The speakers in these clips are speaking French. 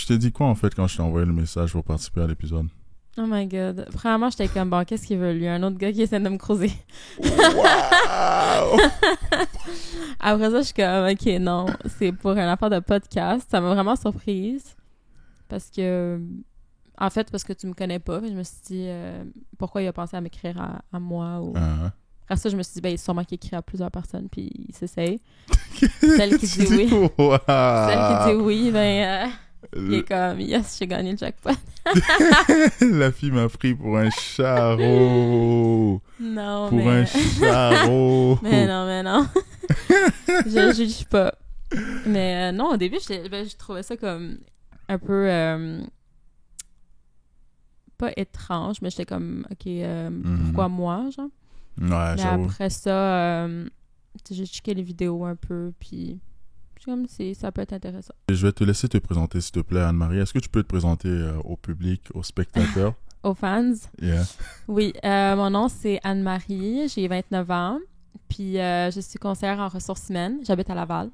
t'ai dit quoi, en fait, quand je t'ai envoyé le message pour participer à l'épisode? Oh my God. Premièrement, j'étais comme, bon, qu'est-ce qu'il veut, lui? Un autre gars qui essaie de me creuser. Wow! Après ça, je suis comme, OK, non, c'est pour une affaire de podcast. Ça m'a vraiment surprise. Parce que... En fait, parce que tu me connais pas. Je me suis dit, pourquoi il a pensé à m'écrire à moi? Ou... Après ça, je me suis dit, ben, il est sûrement qu'il écrit à plusieurs personnes, puis il s'essaye. Celle qui dit oui. Wow. Celle qui dit oui, ben, il est comme, yes, j'ai gagné le jackpot. La fille m'a pris pour un charreau. Non, Pour mais... un charreau. mais non. Je juge pas. Mais non, au début, je trouvais ça comme un peu... pas étrange, mais j'étais comme, OK, pourquoi moi, genre? Ouais, Mais j'avoue. après ça, j'ai checké les vidéos un peu, puis je suis comme, ça peut être intéressant. Je vais te laisser te présenter, s'il te plaît, Anne-Marie. Est-ce que tu peux te présenter au public, aux spectateurs? Aux fans? Yeah. Oui, mon nom, c'est Anne-Marie, j'ai 29 ans, puis je suis conseillère en ressources humaines, j'habite à Laval.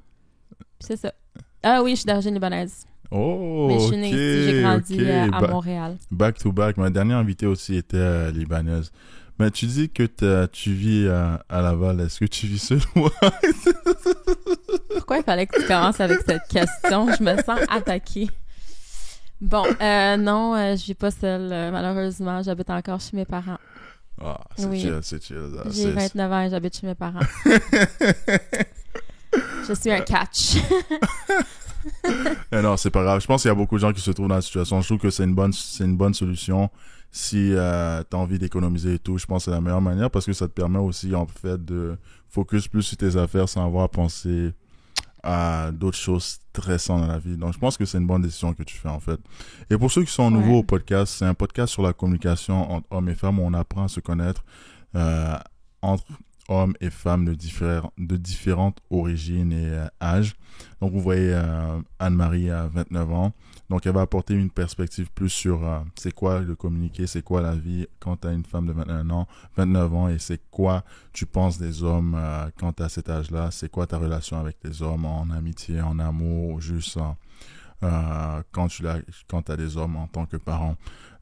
Puis c'est ça. Ah oui, je suis d'origine libanaise. Oh, Mais je suis née ici, j'ai grandi à Montréal. Back to back. Ma dernière invitée aussi était libanaise. Mais tu dis que tu vis à Laval. Est-ce que tu vis seul ou... Pourquoi il fallait que tu commences avec cette question? Je me sens attaquée. Bon, non, je vis pas seule. Malheureusement, j'habite encore chez mes parents. Ah, c'est Oui. chill, c'est chill. J'ai 29 ans et j'habite chez mes parents. Je suis un catch. Non, c'est pas grave. Je pense qu'il y a beaucoup de gens qui se trouvent dans la situation. Je trouve que c'est une bonne solution. Si t'as envie d'économiser et tout, je pense que c'est la meilleure manière parce que ça te permet aussi, en fait, de focus plus sur tes affaires sans avoir à penser à d'autres choses stressantes dans la vie. Donc, je pense que c'est une bonne décision que tu fais, en fait. Et pour ceux qui sont nouveaux au podcast, c'est un podcast sur la communication entre hommes et femmes où on apprend à se connaître entre hommes et femmes de différentes origines et âges. Donc, vous voyez Anne-Marie à 29 ans. Donc, elle va apporter une perspective plus sur c'est quoi le communiquer, c'est quoi la vie quand tu as une femme de 29 ans et c'est quoi tu penses des hommes quand tu as cet âge-là, c'est quoi ta relation avec les hommes en amitié, en amour, juste quand tu as des hommes en tant que parent.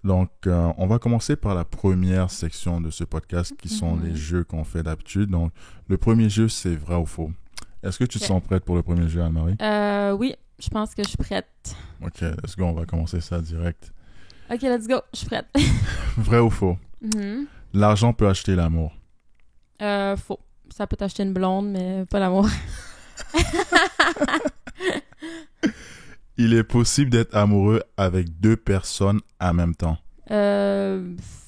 Donc, on va commencer par la première section de ce podcast qui sont les jeux qu'on fait d'habitude. Donc, le premier jeu, c'est vrai ou faux. Est-ce que tu te sens prête pour le premier jeu, Anne-Marie? Oui, je pense que je suis prête. Ok, let's go, on va commencer ça direct. Ok, let's go, je suis prête. Vrai ou faux? L'argent peut acheter l'amour. Faux. Ça peut t'acheter une blonde, mais pas l'amour. Il est possible d'être amoureux avec deux personnes en même temps.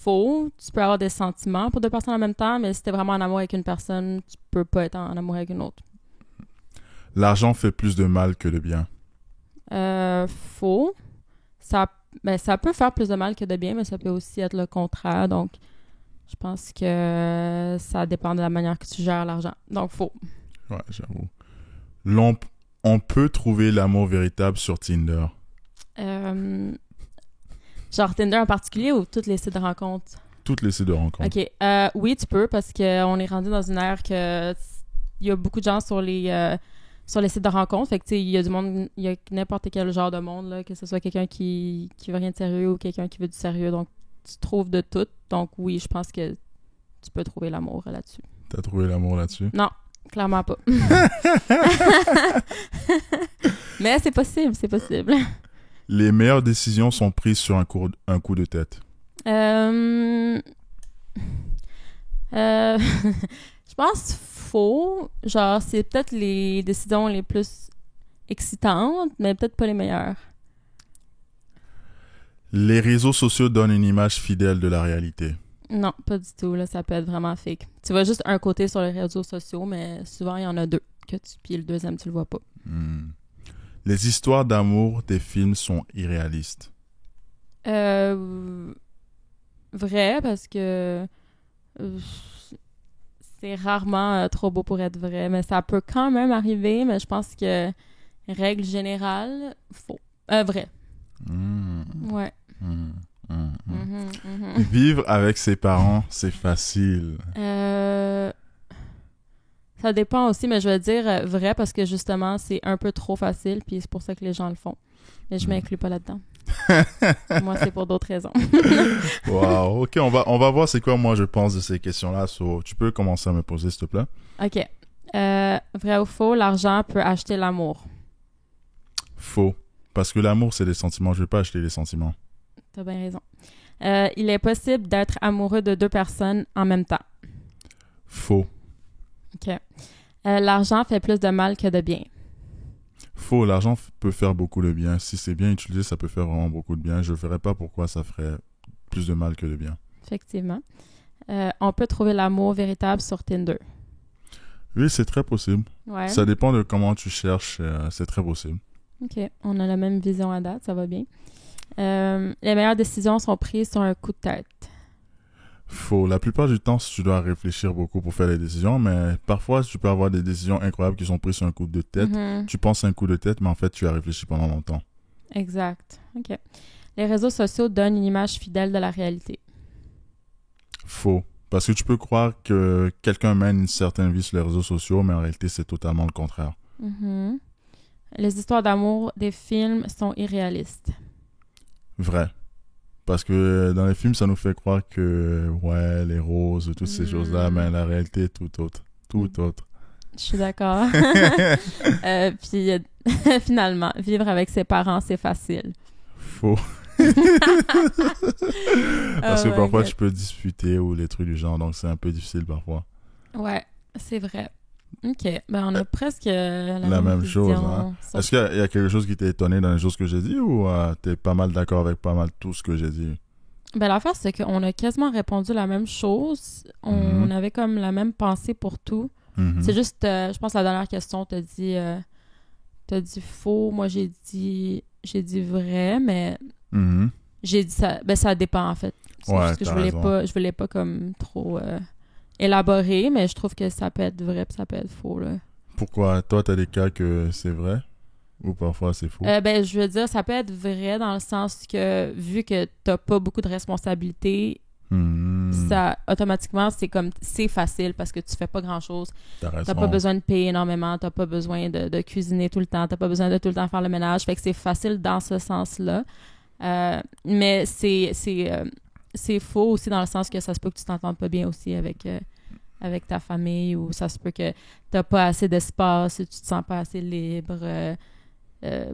Faux. Tu peux avoir des sentiments pour deux personnes en même temps, mais si t'es vraiment en amour avec une personne, tu peux pas être en amour avec une autre. L'argent fait plus de mal que de bien. Faux. Ça peut faire plus de mal que de bien, mais ça peut aussi être le contraire. Donc, je pense que ça dépend de la manière que tu gères l'argent. Donc, faux. Ouais, j'avoue. On peut trouver l'amour véritable sur Tinder. Genre Tinder en particulier ou tous les sites de rencontres? Toutes les sites de rencontres. OK. Oui, tu peux, parce qu'on est rendu dans une ère que il y a beaucoup de gens sur les sites de rencontres. Fait que, tu sais, il y a du monde, il y a n'importe quel genre de monde, là, que ce soit quelqu'un qui veut rien de sérieux ou quelqu'un qui veut du sérieux. Donc, tu trouves de tout. Donc, oui, je pense que tu peux trouver l'amour là-dessus. T'as trouvé l'amour là-dessus? Non, clairement pas. Mais c'est possible, c'est possible. Les meilleures décisions sont prises sur un coup de tête. Je pense faux. Genre, c'est peut-être les décisions les plus excitantes, mais peut-être pas les meilleures. Les réseaux sociaux donnent une image fidèle de la réalité. Non, pas du tout. Là, ça peut être vraiment fake. Tu vois juste un côté sur les réseaux sociaux, mais souvent, il y en a deux. Puis le deuxième, tu le vois pas. Les histoires d'amour des films sont irréalistes. Vrai, parce que c'est rarement trop beau pour être vrai. Mais ça peut quand même arriver, mais je pense que, règle générale, faux. Vrai. Ouais. Vivre avec ses parents, c'est facile. Ça Ça dépend aussi, mais je vais dire vrai parce que justement, c'est un peu trop facile, puis c'est pour ça que les gens le font. Mais je m'inclus pas là-dedans. Moi, c'est pour d'autres raisons. Wow, ok, on va voir c'est quoi moi je pense de ces questions-là. So, tu peux commencer à me poser, s'il te plaît? OK. Vrai ou faux, l'argent peut acheter l'amour. Faux. Parce que l'amour, c'est des sentiments. Je vais pas acheter les sentiments. T'as bien raison. Il est possible d'être amoureux de deux personnes en même temps. Faux. OK. L'argent fait plus de mal que de bien. Faux. L'argent peut faire beaucoup de bien. Si c'est bien utilisé, ça peut faire vraiment beaucoup de bien. Je ne verrais pas pourquoi ça ferait plus de mal que de bien. Effectivement. On peut trouver l'amour véritable sur Tinder. Oui, c'est très possible. Ouais. Ça dépend de comment tu cherches. C'est très possible. OK. On a la même vision à date. Ça va bien. Les meilleures décisions sont prises sur un coup de tête. Faux. La plupart du temps, tu dois réfléchir beaucoup pour faire les décisions, mais parfois, tu peux avoir des décisions incroyables qui sont prises sur un coup de tête. Mhm. Tu penses à un coup de tête, mais en fait, tu as réfléchi pendant longtemps. Exact. OK. Les réseaux sociaux donnent une image fidèle de la réalité. Faux. Parce que tu peux croire que quelqu'un mène une certaine vie sur les réseaux sociaux, mais en réalité, c'est totalement le contraire. Mhm. Les histoires d'amour des films sont irréalistes. Vrai. Parce que dans les films, ça nous fait croire que, ouais, les roses, toutes ces choses-là, mais la réalité est tout autre. Tout autre. Je suis d'accord. Puis finalement, vivre avec ses parents, c'est facile. Faux. Parce que parfois, tu peux disputer ou les trucs du genre, donc c'est un peu difficile parfois. Ouais, c'est vrai. OK. Ben, on a presque la même chose. Hein? sur... Est-ce qu'il y a quelque chose qui t'a étonné dans les choses que j'ai dit ou t'es pas mal d'accord avec pas mal tout ce que j'ai dit? Ben, l'affaire, c'est qu'on a quasiment répondu la même chose. On avait comme la même pensée pour tout. C'est juste, je pense, la dernière question, t'as dit faux. Moi, j'ai dit vrai, mais j'ai dit ça. Ben, ça dépend, en fait. C'est juste que je voulais pas comme trop élaborer, mais je trouve que ça peut être vrai puis ça peut être faux, là. Pourquoi? Toi, t'as des cas que c'est vrai? Ou parfois c'est faux? Ben, je veux dire, ça peut être vrai dans le sens que, vu que t'as pas beaucoup de responsabilités, ça, automatiquement, c'est facile parce que tu fais pas grand-chose. T'as pas besoin de payer énormément, t'as pas besoin de cuisiner tout le temps, t'as pas besoin de tout le temps faire le ménage. Fait que c'est facile dans ce sens-là. Mais c'est faux aussi dans le sens que ça se peut que tu t'entendes pas bien aussi avec ta famille, ou ça se peut que t'as pas assez d'espace, tu te sens pas assez libre,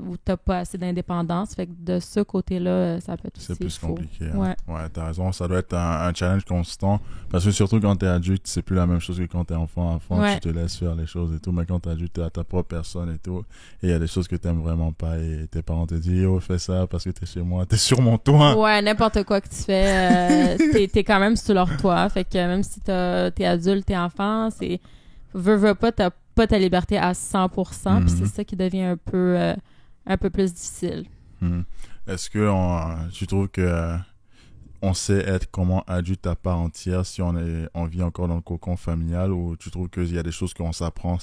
ou t'as pas assez d'indépendance. Fait que de ce côté-là, ça peut être aussi c'est plus faux. compliqué. Hein? Ouais, t'as raison. Ça doit être un challenge constant. Parce que surtout quand t'es adulte, c'est plus la même chose que quand t'es enfant. Enfant, tu te laisses faire les choses et tout. Mais quand t'es adulte, t'es à ta propre personne et tout. Et il y a des choses que t'aimes vraiment pas. Et tes parents te disent, oh, fais ça parce que t'es chez moi. T'es sur mon toit. Ouais, n'importe quoi que tu fais, t'es quand même sur leur toit. Fait que même si t'es adulte, t'es enfant, veux pas, t'as pas ta liberté à 100%, puis c'est ça qui devient un peu plus difficile. Est-ce que tu trouves que on sait être comment adulte à part entière si on vit encore dans le cocon familial, ou tu trouves qu'il y a des choses qu'on s'apprend,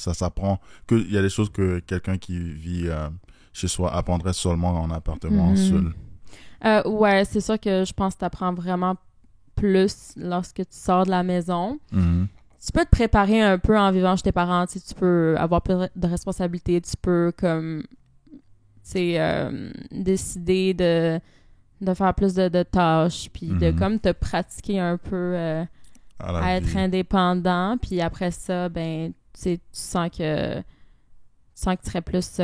qu'il y a des choses que quelqu'un qui vit chez soi apprendrait seulement en appartement seul? Ouais, c'est sûr que je pense que t'apprends vraiment plus lorsque tu sors de la maison. Tu peux te préparer un peu en vivant chez tes parents, tu peux avoir plus de responsabilités, tu peux comme décider de faire plus de tâches, puis de comme te pratiquer un peu à être indépendant, puis après ça, ben tu sens que tu serais plus tu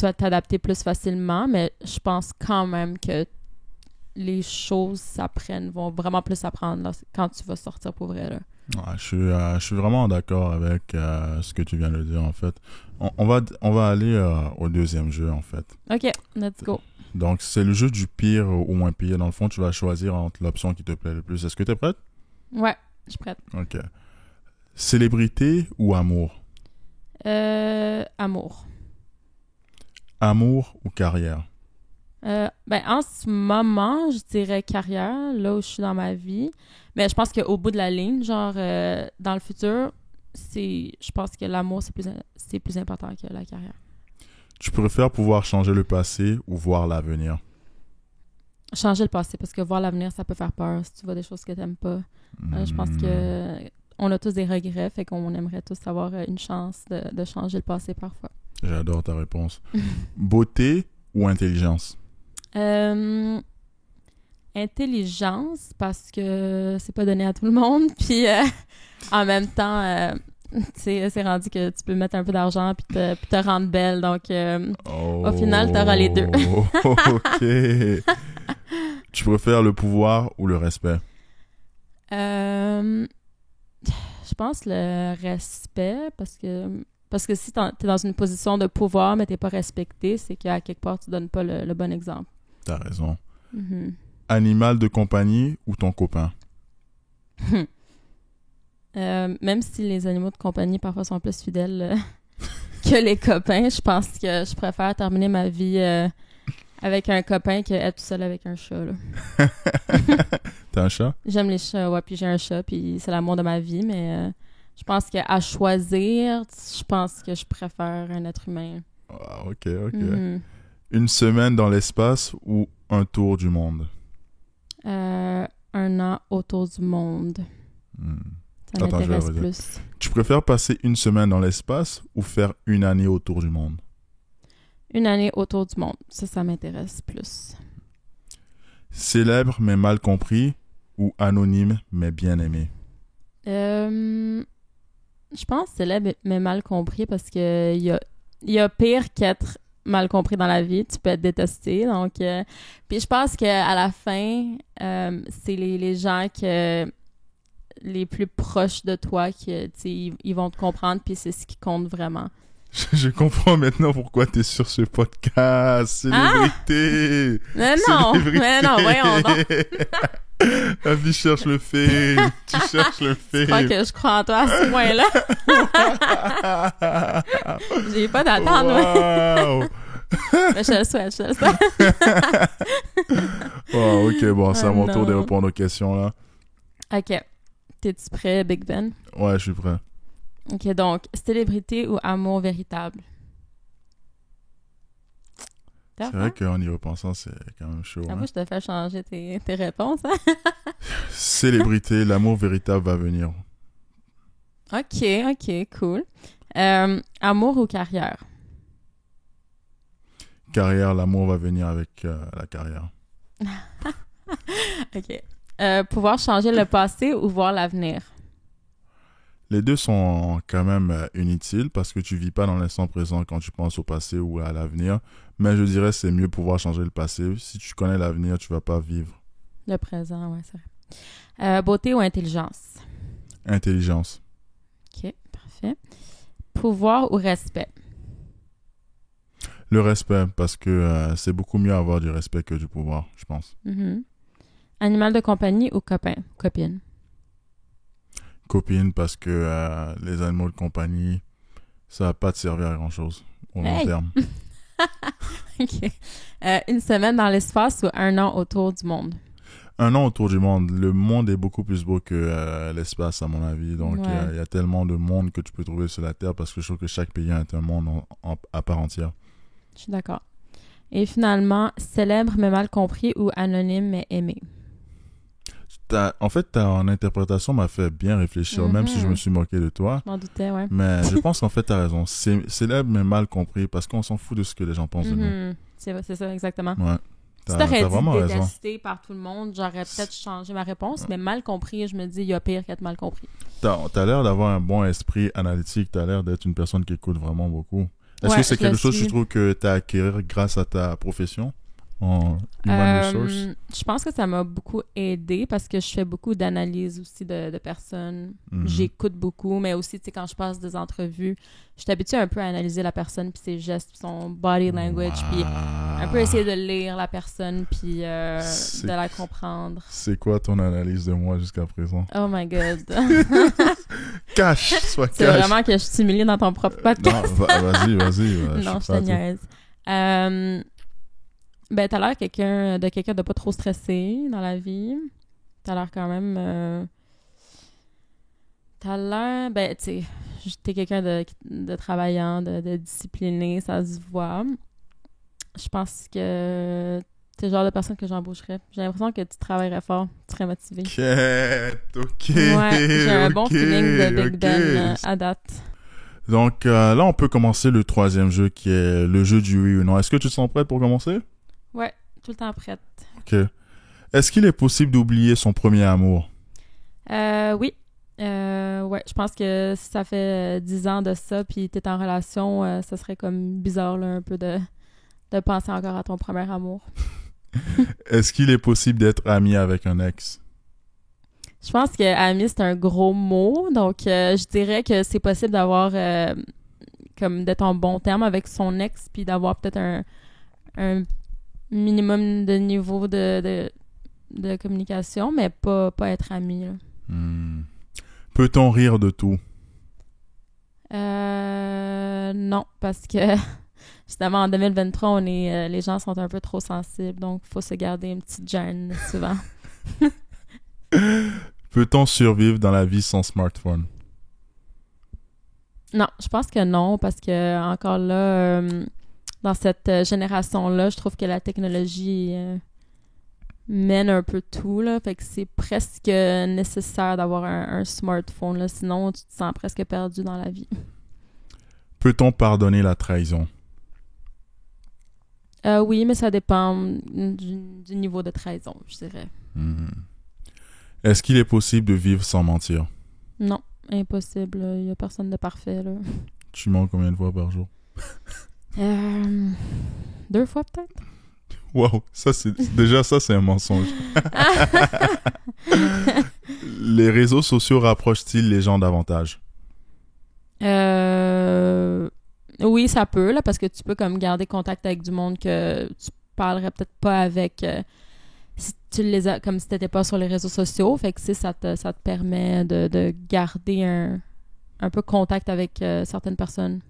vas t'adapter plus facilement, mais je pense quand même que les choses vont vraiment plus s'apprendre quand tu vas sortir pour vrai, là. Ouais, je suis vraiment d'accord avec ce que tu viens de dire, en fait. On va aller au deuxième jeu, en fait. OK, let's go. Donc, c'est le jeu du pire au moins pire. Dans le fond, tu vas choisir entre l'option qui te plaît le plus. Est-ce que tu es prête? Ouais, je suis prête. OK. Célébrité ou amour? Amour. Amour ou carrière? Ben, en ce moment, je dirais carrière, là où je suis dans ma vie. Mais je pense qu'au bout de la ligne, genre, dans le futur, je pense que l'amour, c'est plus important que la carrière. Tu préfères pouvoir changer le passé ou voir l'avenir? Changer le passé, parce que voir l'avenir, ça peut faire peur si tu vois des choses que t'aimes pas. Je pense que on a tous des regrets, fait qu'on aimerait tous avoir une chance de changer le passé parfois. J'adore ta réponse. Beauté ou intelligence? Intelligence, parce que c'est pas donné à tout le monde, puis en même temps, tu sais, c'est rendu que tu peux mettre un peu d'argent puis te rendre belle, donc au final, t'auras les deux. OK. Tu préfères le pouvoir ou le respect? Je pense le respect, parce que si t'es dans une position de pouvoir, mais t'es pas respecté, c'est qu'à quelque part, tu donnes pas le bon exemple. T'as raison. Mm-hmm. Animal de compagnie ou ton copain? Même si les animaux de compagnie parfois sont plus fidèles que les copains, je pense que je préfère terminer ma vie avec un copain qu'être tout seul avec un chat, là. T'as un chat? J'aime les chats, ouais, puis j'ai un chat, puis c'est l'amour de ma vie, mais je pense qu'à choisir, je pense que je préfère un être humain. Ah, OK. Une semaine dans l'espace ou un tour du monde? 1 an autour du monde. Ça Attends, m'intéresse je vais plus. Tu préfères passer une semaine dans l'espace ou faire une année autour du monde? 1 année autour du monde. Ça m'intéresse plus. Célèbre mais mal compris ou anonyme mais bien aimé? Je pense célèbre mais mal compris, parce que il y a pire qu'être mal compris dans la vie. Tu peux être détesté. Donc, puis je pense qu'à la fin, c'est les gens les plus proches de toi qui, ils vont te comprendre, puis c'est ce qui compte vraiment. Je comprends maintenant pourquoi t'es sur ce podcast. Célébrité! Mais non, voyons donc. La vie cherche le fame. Tu cherches le fame. Je crois que je crois en toi à ce point-là. J'ai pas d'attente. Wow. Mais je le souhaite. Oh, OK, bon, c'est à mon non. tour de répondre aux questions, là. OK. T'es-tu prêt, Big Ben? Ouais, je suis prêt. OK, donc, célébrité ou amour véritable? C'est vrai qu'en y repensant, c'est quand même chaud. Moi, je te fais changer tes réponses. Hein? Célébrité, l'amour véritable va venir. OK, cool. Amour ou carrière? Carrière, l'amour va venir avec la carrière. OK. Pouvoir changer le passé ou voir l'avenir? Les deux sont quand même inutiles parce que tu vis pas dans l'instant présent quand tu penses au passé ou à l'avenir. Mais je dirais que c'est mieux pouvoir changer le passé. Si tu connais l'avenir, tu vas pas vivre. Le présent, ouais, c'est vrai. Beauté ou intelligence? Intelligence. OK, parfait. Pouvoir ou respect? Le respect, parce que c'est beaucoup mieux avoir du respect que du pouvoir, je pense. Mm-hmm. Animal de compagnie ou copain? Copine? Copine, parce que les animaux de compagnie, ça va pas te servir à grand-chose au long terme. OK. 1 semaine dans l'espace ou 1 an autour du monde? 1 an autour du monde. Le monde est beaucoup plus beau que l'espace, à mon avis. Donc, il y a tellement de monde que tu peux trouver sur la Terre parce que je trouve que chaque pays est un monde à part entière. Je suis d'accord. Et finalement, célèbre mais mal compris ou anonyme mais aimé? En fait, ton interprétation m'a fait bien réfléchir, même si je me suis moqué de toi. Je m'en doutais, ouais. Mais je pense qu'en fait, t'as raison. C'est célèbre mais mal compris parce qu'on s'en fout de ce que les gens pensent de nous. C'est ça, exactement. Ouais. Si t'aurais vraiment dit raison. détesté par tout le monde, j'aurais peut-être changé ma réponse, mais mal compris, je me dis, il y a pire qu'être mal compris. T'as l'air d'avoir un bon esprit analytique, t'as l'air d'être une personne qui écoute vraiment beaucoup. Est-ce que c'est quelque chose que tu trouves que t'as acquis grâce à ta profession en Human Resource? Je pense que ça m'a beaucoup aidé parce que je fais beaucoup d'analyse aussi de personnes. J'écoute beaucoup, mais aussi, tu sais, quand je passe des entrevues, je suis habituée un peu à analyser la personne, puis ses gestes, puis son body language, puis un peu essayer de lire la personne, puis de la comprendre. C'est quoi ton analyse de moi jusqu'à présent? Oh my God. Cache! Sois cache! C'est vraiment que je suis humiliée dans ton propre podcast. Non, vas-y. Non, je te niaise. Ben, t'as l'air quelqu'un de pas trop stressé dans la vie. T'as l'air quand même... T'as l'air... Ben, tu sais, t'es quelqu'un de travaillant, de discipliné, ça se voit. Je pense que C'est le genre de personne que j'embaucherais. J'ai l'impression que tu travaillerais fort, tu serais motivé. Ok. Ouais, j'ai un bon feeling de Big ok. Ben à date. Donc là, on peut commencer le troisième jeu qui est le jeu du oui ou non. Est-ce que tu te sens prête pour commencer? Ouais, tout le temps prête. Ok. Est-ce qu'il est possible d'oublier son premier amour? Oui. Ouais, je pense que si ça fait 10 ans de ça, puis t'es en relation, ça serait comme bizarre, là, un peu de penser encore à ton premier amour. Est-ce qu'il est possible d'être ami avec un ex? Je pense que ami, c'est un gros mot, donc je dirais que c'est possible d'avoir, comme d'être en bon terme avec son ex, puis d'avoir peut-être un minimum de niveau de communication, mais pas être ami, là. Peut-on rire de tout? Non, parce que justement en 2023, les gens sont un peu trop sensibles, donc il faut se garder une petite gêne souvent. Peut-on survivre dans la vie sans smartphone? Non, je pense que non, parce que encore là, dans cette génération-là, je trouve que la technologie mène un peu tout, là, fait que c'est presque nécessaire d'avoir un smartphone, là, sinon tu te sens presque perdu dans la vie. Peut-on pardonner la trahison? Oui, mais ça dépend du niveau de trahison, je dirais. Est-ce qu'il est possible de vivre sans mentir? Non, impossible. Il n'y a personne de parfait, là. Tu mens combien de fois par jour? 2 fois, peut-être? Wow, déjà ça c'est un mensonge. Les réseaux sociaux rapprochent-ils les gens davantage? Oui, ça peut, là, parce que tu peux comme garder contact avec du monde que tu parlerais peut-être pas avec si tu les as, comme si t'étais pas sur les réseaux sociaux. Fait que ça te permet de garder un peu contact avec certaines personnes.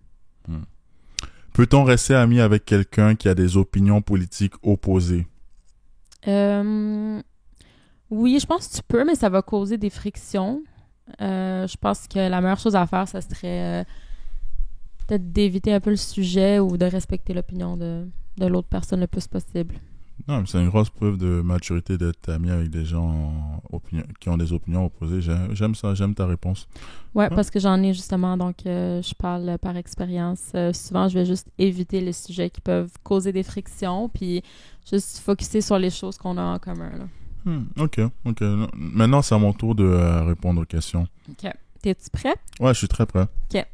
Peut-on rester ami avec quelqu'un qui a des opinions politiques opposées? Oui, je pense que tu peux, mais ça va causer des frictions. Je pense que la meilleure chose à faire, ça serait peut-être d'éviter un peu le sujet ou de respecter l'opinion de l'autre personne le plus possible. Non, mais c'est une grosse preuve de maturité d'être ami avec des gens qui ont des opinions opposées. J'aime ça, j'aime ta réponse. Ouais, parce que j'en ai justement, donc je parle par expérience. Souvent, je vais juste éviter les sujets qui peuvent causer des frictions, puis juste focusser sur les choses qu'on a en commun, là. Ok. Maintenant, c'est à mon tour de répondre aux questions. OK. T'es-tu prêt? Ouais, je suis très prêt. OK.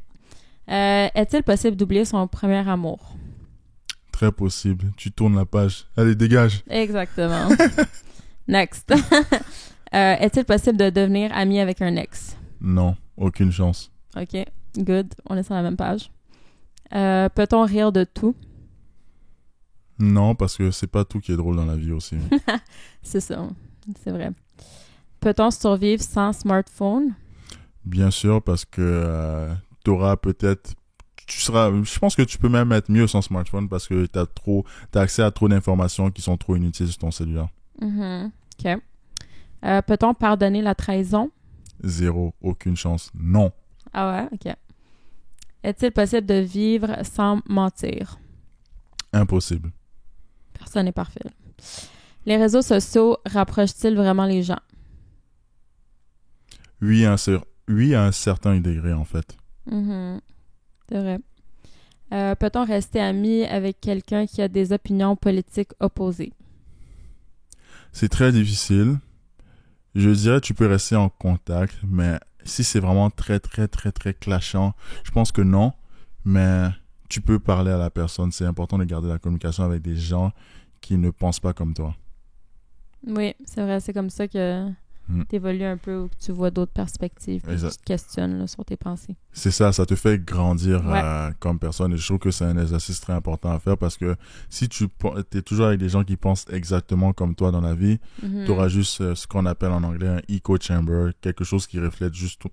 Est-il possible d'oublier son premier amour? Très possible. Tu tournes la page. Allez, dégage. Exactement. Next. Est-il possible de devenir ami avec un ex? Non, aucune chance. OK. Good. On est sur la même page. Peut-on rire de tout? Non, parce que c'est pas tout qui est drôle dans la vie aussi. C'est ça. C'est vrai. Peut-on survivre sans smartphone? Bien sûr, parce que t'auras peut-être... Je pense que tu peux même être mieux sans smartphone parce que t'as accès à trop d'informations qui sont trop inutiles sur ton cellulaire. OK. Peut-on pardonner la trahison? Zéro, aucune chance. Non. Ah ouais? OK. Est-il possible de vivre sans mentir? Impossible. Personne n'est parfait. Les réseaux sociaux rapprochent-ils vraiment les gens? Oui, à un certain degré, en fait. C'est vrai. Peut-on rester ami avec quelqu'un qui a des opinions politiques opposées? C'est très difficile. Je dirais que tu peux rester en contact, mais si c'est vraiment très, très, très, très clashant, je pense que non. Mais tu peux parler à la personne. C'est important de garder la communication avec des gens qui ne pensent pas comme toi. Oui, c'est vrai. C'est comme ça que tu évolues un peu ou que tu vois d'autres perspectives et tu te questionnes là, sur tes pensées. C'est ça te fait grandir comme personne. Et je trouve que c'est un exercice très important à faire parce que si tu es toujours avec des gens qui pensent exactement comme toi dans la vie, tu auras juste ce qu'on appelle en anglais un echo chamber, quelque chose qui reflète juste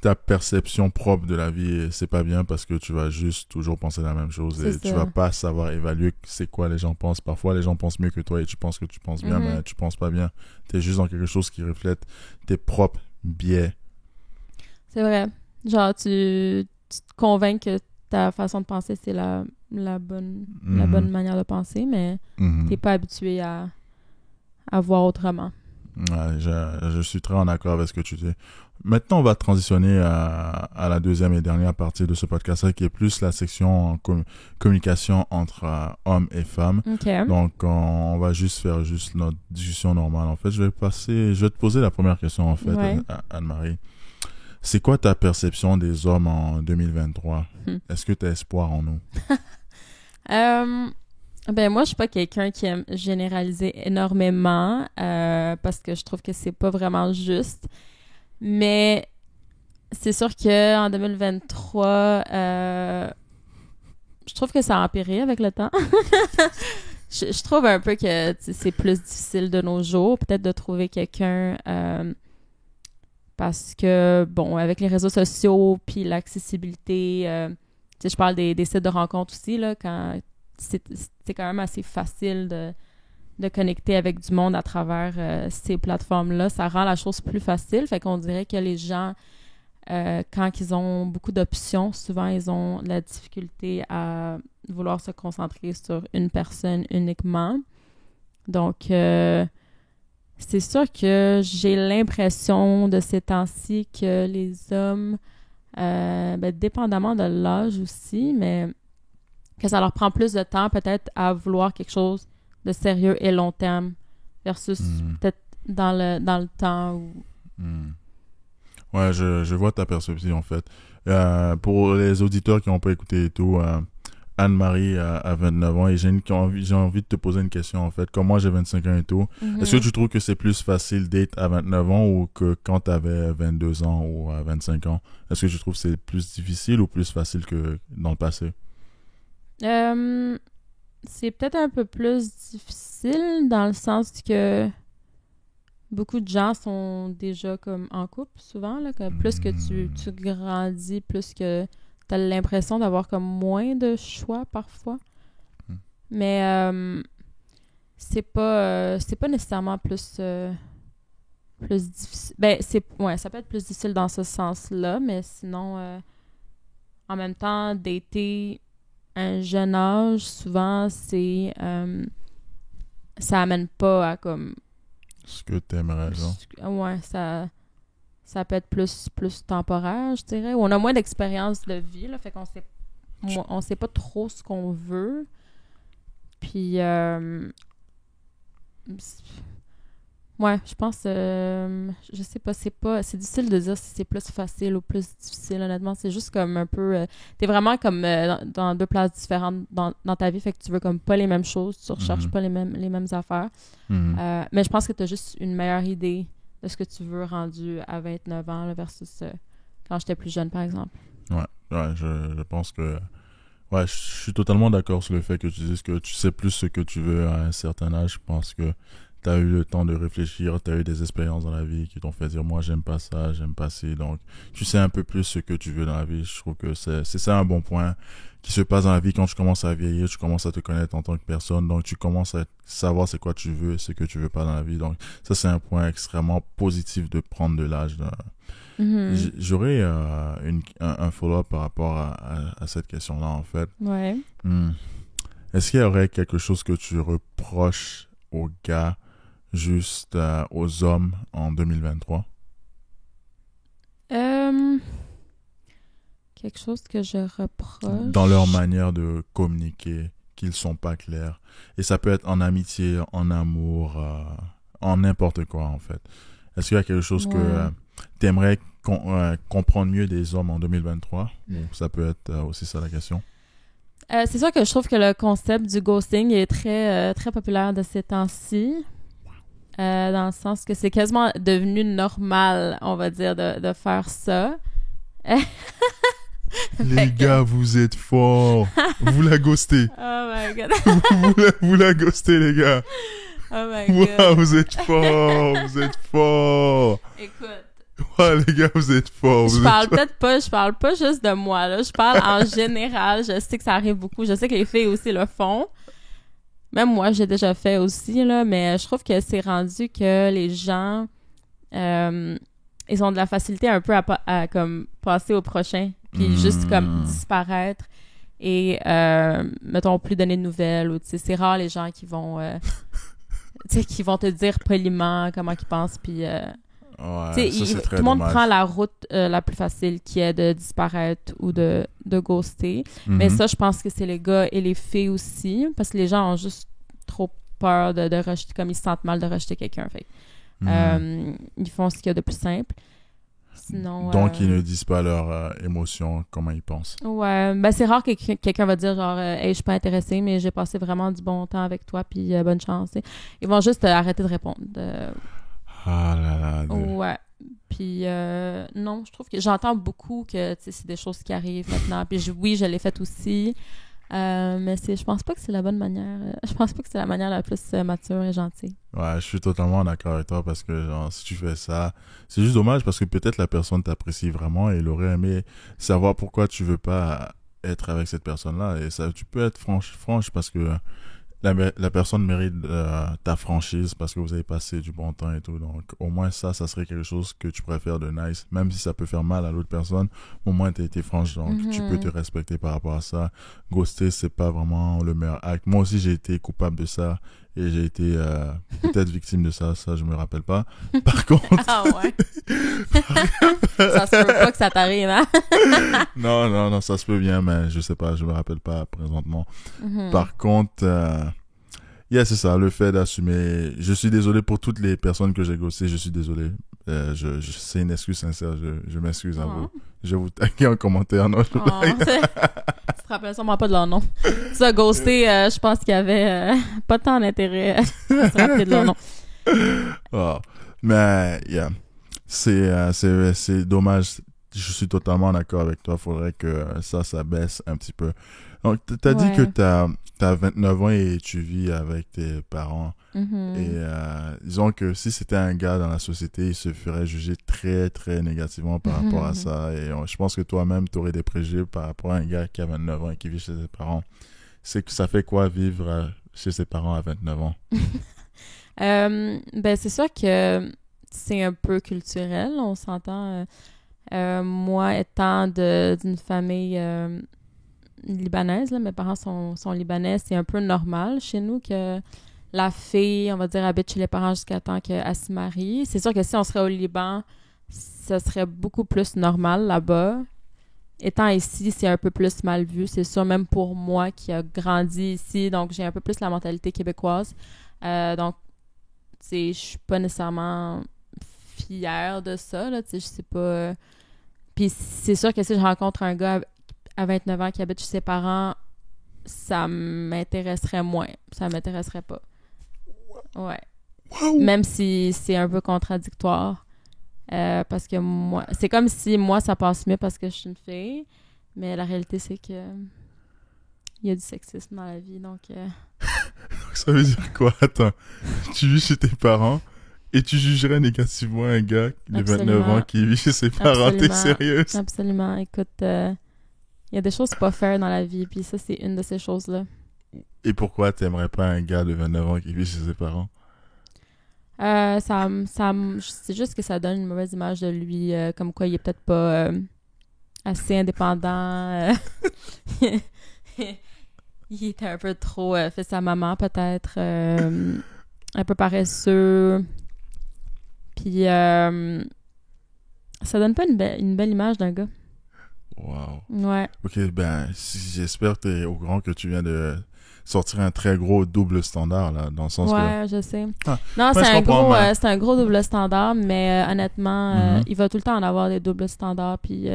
ta perception propre de la vie. Et c'est pas bien parce que tu vas juste toujours penser la même chose et tu vas pas savoir évaluer c'est quoi les gens pensent. Parfois les gens pensent mieux que toi et tu penses que tu penses bien, mais tu penses pas bien. T'es juste dans quelque chose qui reflète tes propres biais. C'est vrai. Genre tu te convaincs que ta façon de penser c'est la la bonne manière de penser, mais t'es pas habitué à voir autrement. Ouais, je suis très en accord avec ce que tu dis. Maintenant, on va transitionner à la deuxième et dernière partie de ce podcast qui est plus la section en communication entre hommes et femmes. OK. Donc, on va juste faire notre discussion normale. En fait, je vais te poser la première question, en fait, Ouais. Anne-Marie. C'est quoi ta perception des hommes en 2023? Est-ce que tu as espoir en nous? Ben moi, je suis pas quelqu'un qui aime généraliser énormément parce que je trouve que c'est pas vraiment juste. Mais c'est sûr que en 2023, je trouve que ça a empiré avec le temps. Je trouve un peu que c'est plus difficile de nos jours, peut-être de trouver quelqu'un parce que, bon, avec les réseaux sociaux puis l'accessibilité, tu sais, je parle des sites de rencontres aussi, là, quand c'est quand même assez facile de connecter avec du monde à travers ces plateformes-là. Ça rend la chose plus facile. Fait qu'on dirait que les gens, quand ils ont beaucoup d'options, souvent, ils ont de la difficulté à vouloir se concentrer sur une personne uniquement. Donc, c'est sûr que j'ai l'impression de ces temps-ci que les hommes, dépendamment de l'âge aussi, mais que ça leur prend plus de temps peut-être à vouloir quelque chose de sérieux et long terme versus peut-être dans le temps où... Ouais, je vois ta perception en fait. Pour les auditeurs qui n'ont pas écouté et tout, Anne-Marie a 29 ans et j'ai envie de te poser une question en fait. Comme moi j'ai 25 ans et tout, est-ce que tu trouves que c'est plus facile d'être à 29 ans ou que quand tu avais 22 ans ou 25 ans? Est-ce que tu trouves que c'est plus difficile ou plus facile que dans le passé? C'est peut-être un peu plus difficile dans le sens que beaucoup de gens sont déjà comme en couple souvent, là, que plus que tu grandis, plus que tu as l'impression d'avoir comme moins de choix parfois. Mais c'est pas nécessairement plus difficile. Ben ça peut être plus difficile dans ce sens-là, mais sinon en même temps dater un jeune âge, souvent, ça amène pas à comme... Ce que t'aimerais, genre. Ouais, ça peut être plus temporaire, je dirais. Ou on a moins d'expérience de vie, là, fait qu'on sait pas trop ce qu'on veut. Puis, ouais, je pense, je sais pas, c'est difficile de dire si c'est plus facile ou plus difficile, honnêtement. C'est juste comme un peu, t'es vraiment comme dans deux places différentes dans ta vie, fait que tu veux comme pas les mêmes choses, tu recherches pas les mêmes affaires. Mais je pense que t'as juste une meilleure idée de ce que tu veux rendu à 29 ans là, versus quand j'étais plus jeune, par exemple. Ouais, je pense que... Ouais, je suis totalement d'accord sur le fait que tu dises que tu sais plus ce que tu veux à un certain âge. Je pense que tu as eu le temps de réfléchir, tu as eu des expériences dans la vie qui t'ont fait dire moi j'aime pas ça, j'aime pas ci. Donc tu sais un peu plus ce que tu veux dans la vie. Je trouve que c'est ça un bon point qui se passe dans la vie quand tu commences à vieillir, tu commences à te connaître en tant que personne. Donc tu commences à savoir c'est quoi tu veux, ce que tu veux pas dans la vie. Donc ça c'est un point extrêmement positif de prendre de l'âge. J'aurais un follow-up par rapport à cette question-là en fait. Ouais. Est-ce qu'il y aurait quelque chose que tu reproches aux gars juste aux hommes en 2023? Quelque chose que je reproche. Dans leur manière de communiquer, qu'ils sont pas clairs. Et ça peut être en amitié, en amour, en n'importe quoi en fait. Est-ce qu'il y a quelque chose que tu aimerais comprendre mieux des hommes en 2023? Ça peut être aussi ça la question. C'est sûr que je trouve que le concept du ghosting est très, très populaire de ces temps-ci. Dans le sens que c'est quasiment devenu normal, on va dire, de faire ça. Les gars, vous êtes forts. Vous la ghostez. Oh my God. vous la ghostez, les gars. Oh my God. Wow, vous êtes forts. Vous êtes forts. Écoute. Ouais, les gars, vous êtes forts. Je parle pas juste de moi, là. Je parle en général. Je sais que ça arrive beaucoup. Je sais que les filles aussi le font. Même moi, j'ai déjà fait aussi, là. Mais je trouve que c'est rendu que les gens, ils ont de la facilité un peu à comme passer au prochain. Puis juste comme disparaître. et, mettons, plus donner de nouvelles. Ou, tu sais, c'est rare les gens qui vont, tu sais, qui vont te dire poliment comment ils pensent, puis... Ouais, ça, c'est très tout le monde dommage. prend la route la plus facile qui est de disparaître ou de ghoster. Mais ça, je pense que c'est les gars et les filles aussi, parce que les gens ont juste trop peur de rejeter, comme ils se sentent mal de rejeter quelqu'un. Fait. Ils font ce qu'il y a de plus simple. Sinon, donc, ils ne disent pas leurs émotions, comment ils pensent. Ouais, ben c'est rare que quelqu'un va dire genre hey, je suis pas intéressé, mais j'ai passé vraiment du bon temps avec toi, puis bonne chance. T'sais. Ils vont juste arrêter de répondre. Ah là là. Ouais. Puis non, je trouve que j'entends beaucoup que c'est des choses qui arrivent maintenant. Puis oui, je l'ai fait aussi. Mais je pense pas que c'est la bonne manière. Je pense pas que c'est la manière la plus mature et gentille. Ouais, je suis totalement d'accord avec toi parce que genre, si tu fais ça, c'est juste dommage parce que peut-être la personne t'apprécie vraiment et elle aurait aimé savoir pourquoi tu veux pas être avec cette personne-là. Et ça, tu peux être franche parce que la personne mérite ta franchise parce que vous avez passé du bon temps et tout. Donc, au moins ça serait quelque chose que tu préfères de nice. Même si ça peut faire mal à l'autre personne, au moins t'as été franche. Donc, tu peux te respecter par rapport à ça. Ghoster, c'est pas vraiment le meilleur acte. Moi aussi, j'ai été coupable de ça et j'ai été peut-être victime de ça. Ça, je me rappelle pas. Par contre... Ah ouais? Ça se peut pas que ça t'arrive, hein? Non, ça se peut bien, mais je sais pas, je me rappelle pas présentement. Par contre, c'est ça, le fait d'assumer. Je suis désolé pour toutes les personnes que j'ai ghostées, je suis désolé. C'est une excuse sincère, je m'excuse à vous. Je vais vous taguer en commentaire. Non, tu te rappelles sûrement pas de leur nom. Ça, ghosté, je pense qu'il y avait pas tant d'intérêt à se rappeler de leur nom. Mais, c'est dommage. Je suis totalement d'accord avec toi. Faudrait que ça baisse un petit peu. Donc, t'as dit que t'as 29 ans et tu vis avec tes parents. Et disons que si c'était un gars dans la société, il se ferait juger très, très négativement par rapport à ça. Et je pense que toi-même, t'aurais des préjugés par rapport à un gars qui a 29 ans et qui vit chez ses parents. C'est que ça fait quoi vivre chez ses parents à 29 ans? Ben, c'est sûr que c'est un peu culturel, on s'entend. Moi, étant d'une famille libanaise, là, mes parents sont libanais, c'est un peu normal chez nous que la fille, on va dire, habite chez les parents jusqu'à temps qu'elle se marie. C'est sûr que si on serait au Liban, ça serait beaucoup plus normal là-bas. Étant ici, c'est un peu plus mal vu, c'est sûr, même pour moi qui a grandi ici, donc j'ai un peu plus la mentalité québécoise. Donc, je suis pas nécessairement fière de ça, là, tu sais, je sais pas... Puis c'est sûr que si je rencontre un gars à 29 ans qui habite chez ses parents, ça m'intéresserait moins. Ça m'intéresserait pas. Ouais. Wow. Même si c'est un peu contradictoire. Parce que moi... C'est comme si moi, ça passe mieux parce que je suis une fille. Mais la réalité, c'est que... Il y a du sexisme dans la vie, donc... Ça veut dire quoi? Attends. Tu vis chez tes parents et tu jugerais négativement un gars de 29 ans qui vit chez ses parents. T'es sérieuse? Absolument. Écoute, il y a des choses pas faire dans la vie, puis ça, c'est une de ces choses-là. Et pourquoi t'aimerais pas un gars de 29 ans qui vit chez ses parents? C'est juste que ça donne une mauvaise image de lui, comme quoi il est peut-être pas assez indépendant. Il était un peu trop fait sa maman, peut-être. Un peu paresseux. Puis, ça donne pas une belle image d'un gars. Wow. Ouais. Ok, ben, j'espère que t'es au courant que tu viens de sortir un très gros double standard, là, dans le sens que... Ouais, je sais. Non, c'est un gros double standard, mais honnêtement, il va tout le temps en avoir des doubles standards, puis...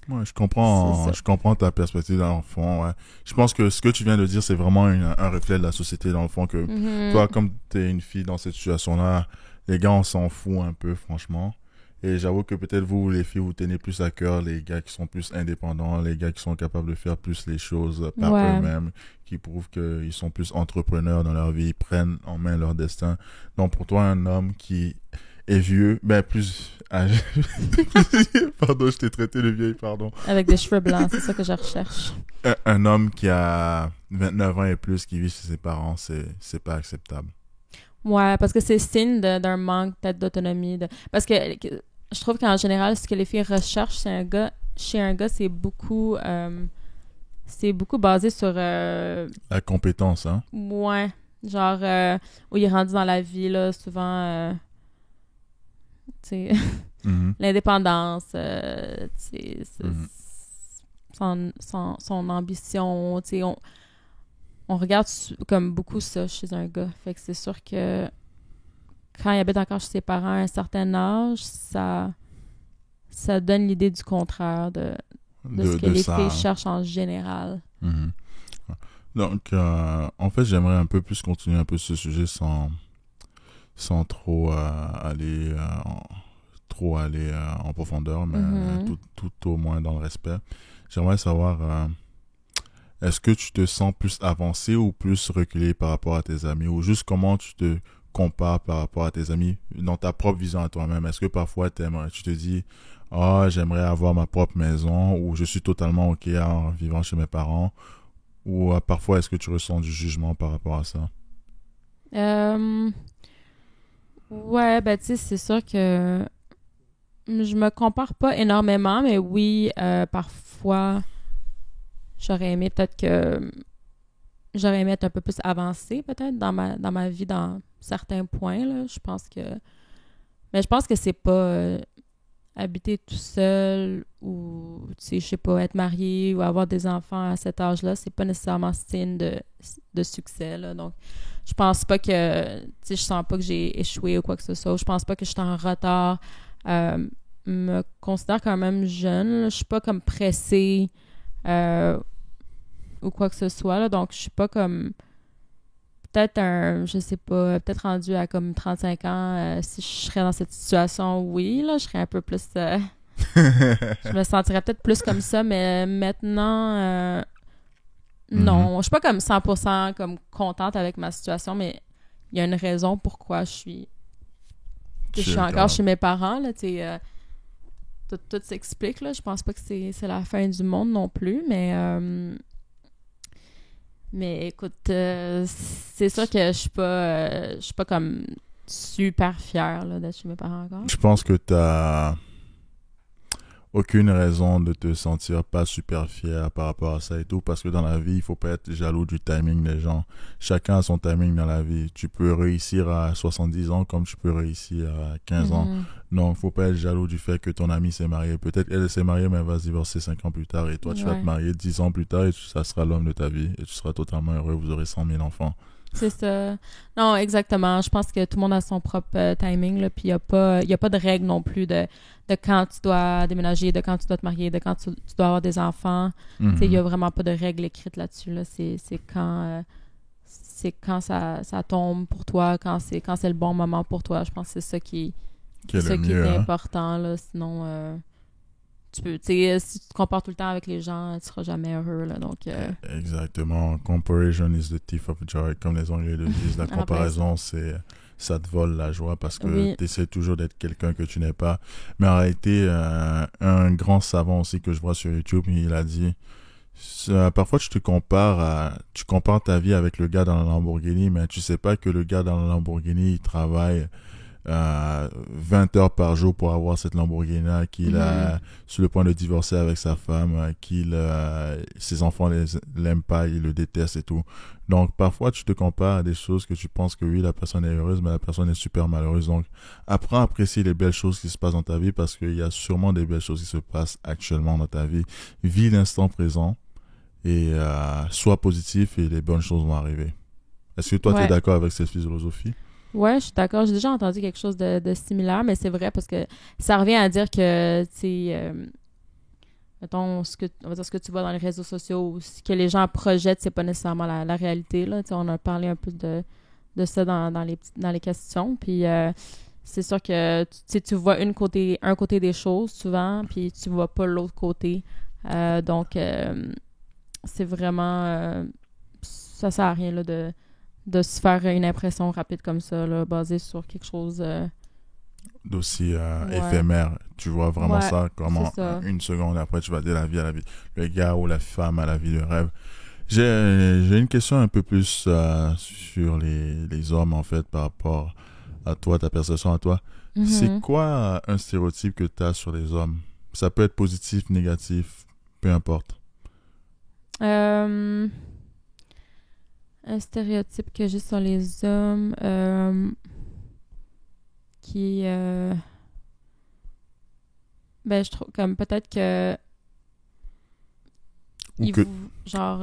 Ouais, je comprends ta perspective dans le fond. Ouais. Je pense que ce que tu viens de dire, c'est vraiment un reflet de la société dans le fond que toi, comme t'es une fille dans cette situation-là, les gars, on s'en fout un peu, franchement. Et j'avoue que peut-être vous, les filles, vous tenez plus à cœur les gars qui sont plus indépendants, les gars qui sont capables de faire plus les choses par eux-mêmes, qui prouvent qu'ils sont plus entrepreneurs dans leur vie, ils prennent en main leur destin. Donc pour toi, un homme qui est vieux, plus âgé. Pardon, je t'ai traité de vieille, pardon. Avec des cheveux blancs, c'est ça que je recherche. Un homme qui a 29 ans et plus, qui vit chez ses parents, c'est pas acceptable. Ouais, parce que c'est signe d'un manque peut-être d'autonomie. Parce que je trouve qu'en général, ce que les filles recherchent chez un gars, c'est beaucoup c'est beaucoup basé sur... La compétence, hein? ouais, genre, où il est rendu dans la vie, là, souvent, tu sais, Mhm. l'indépendance, tu sais, Mhm. son ambition, tu sais, on regarde comme beaucoup ça chez un gars. Fait que c'est sûr que quand il habite encore chez ses parents à un certain âge, ça donne l'idée du contraire de ce que De les ça, filles hein. cherchent en général. Mhm. Donc, en fait, j'aimerais un peu plus continuer un peu ce sujet sans trop trop aller en profondeur, mais Mhm. tout au moins dans le respect. J'aimerais savoir, est-ce que tu te sens plus avancé ou plus reculé par rapport à tes amis, ou juste comment tu te compares par rapport à tes amis dans ta propre vision à toi-même? Est-ce que parfois tu te dis, ah, j'aimerais avoir ma propre maison, ou je suis totalement OK en vivant chez mes parents, ou parfois est-ce que tu ressens du jugement par rapport à ça? Euh, ouais, ben tu sais, c'est sûr que je me compare pas énormément, mais oui, parfois, j'aurais aimé peut-être que j'aurais aimé être un peu plus avancée, peut-être, dans ma vie, dans certains points, là. Je pense que... Mais je pense que c'est pas habiter tout seul ou, tu sais, je sais pas, être marié ou avoir des enfants à cet âge-là, c'est pas nécessairement signe de succès, là. Donc, je pense pas que... Tu sais, je sens pas que j'ai échoué ou quoi que ce soit. Je pense pas que je suis en retard. Euh, me considère quand même jeune, là. Je suis pas comme pressée euh, ou quoi que ce soit, là. Donc, je suis pas comme... Peut-être je sais pas, peut-être rendu à comme 35 ans, si je serais dans cette situation, oui, là, je serais un peu plus... je me sentirais peut-être plus comme ça, mais maintenant, Mhm. non. Je suis pas comme 100% comme contente avec ma situation, mais il y a une raison pourquoi je suis encore chez mes parents, là, tu sais, tout s'explique, là. Je pense pas que c'est la fin du monde non plus, mais écoute, c'est sûr que je suis pas comme super fière là, d'être chez mes parents encore. Je pense que t'as aucune raison de te sentir pas super fier par rapport à ça et tout, parce que dans la vie, il faut pas être jaloux du timing des gens. Chacun a son timing dans la vie. Tu peux réussir à 70 ans comme tu peux réussir à 15 ans. Mhm. Non, faut pas être jaloux du fait que ton ami s'est marié. Peut-être elle s'est mariée, mais elle va se divorcer 5 ans plus tard, et toi, tu vas te Ouais, marier 10 ans plus tard, et ça sera l'homme de ta vie, et tu seras totalement heureux, vous aurez 100 000 enfants. c'est ça. Non, exactement. Je pense que tout le monde a son propre timing, là, puis il y a pas de règle non plus de quand tu dois déménager, de quand tu dois te marier, de quand tu dois avoir des enfants. Tu sais, il y Mhm. a vraiment pas de règle écrite là-dessus, là. C'est quand ça tombe pour toi, quand c'est le bon moment pour toi. Je pense que Qui c'est est le ça qui est mieux, hein? important, là. Sinon, tu sais, si tu te compares tout le temps avec les gens, tu seras jamais heureux, là. Donc, Exactement. Comparison is the thief of joy, comme les Anglais le disent. La en plein ça. comparaison, ça te vole la joie parce que Oui. tu essaies toujours d'être quelqu'un que tu n'es pas. Mais en réalité, un grand savant aussi que je vois sur YouTube, il a dit, parfois tu compares ta vie avec le gars dans la Lamborghini, mais tu sais pas que le gars dans la Lamborghini, il travaille 20 heures par jour pour avoir cette Lamborghini, qu'il Mhm. a sur le point de divorcer avec sa femme, ses enfants l'aiment pas, ils le détestent et tout. Donc parfois tu te compares à des choses que tu penses que oui, la personne est heureuse, mais la personne est super malheureuse. Donc apprends à apprécier les belles choses qui se passent dans ta vie, parce qu'il y a sûrement des belles choses qui se passent actuellement dans ta vie. Vis l'instant présent et sois positif, et les bonnes choses vont arriver. Est-ce que toi tu es Ouais. d'accord avec cette philosophie? Ouais, je suis d'accord. J'ai déjà entendu quelque chose de similaire, mais c'est vrai parce que ça revient à dire que, tu sais, mettons, on va dire ce que tu vois dans les réseaux sociaux, ou ce que les gens projettent, c'est pas nécessairement la réalité, là. Tu sais, on a parlé un peu de ça dans les questions. Puis, c'est sûr que, tu sais, tu vois un côté des choses souvent, puis tu vois pas l'autre côté. Donc, c'est vraiment... ça sert à rien, là, de se faire une impression rapide comme ça, là, basée sur quelque chose... D'aussi ouais, éphémère. Tu vois vraiment ouais, ça c'est comment ça. une seconde après tu vas dire la vie à la vie. Le gars ou la femme à la vie de rêve. J'ai une question un peu plus sur les hommes en fait par rapport à toi, ta perception à toi. C'est Mhm. quoi un stéréotype que tu as sur les hommes? Ça peut être positif, négatif, peu importe. Un stéréotype que j'ai sur les hommes qui... ben, je trouve comme peut-être que... Ou que... genre...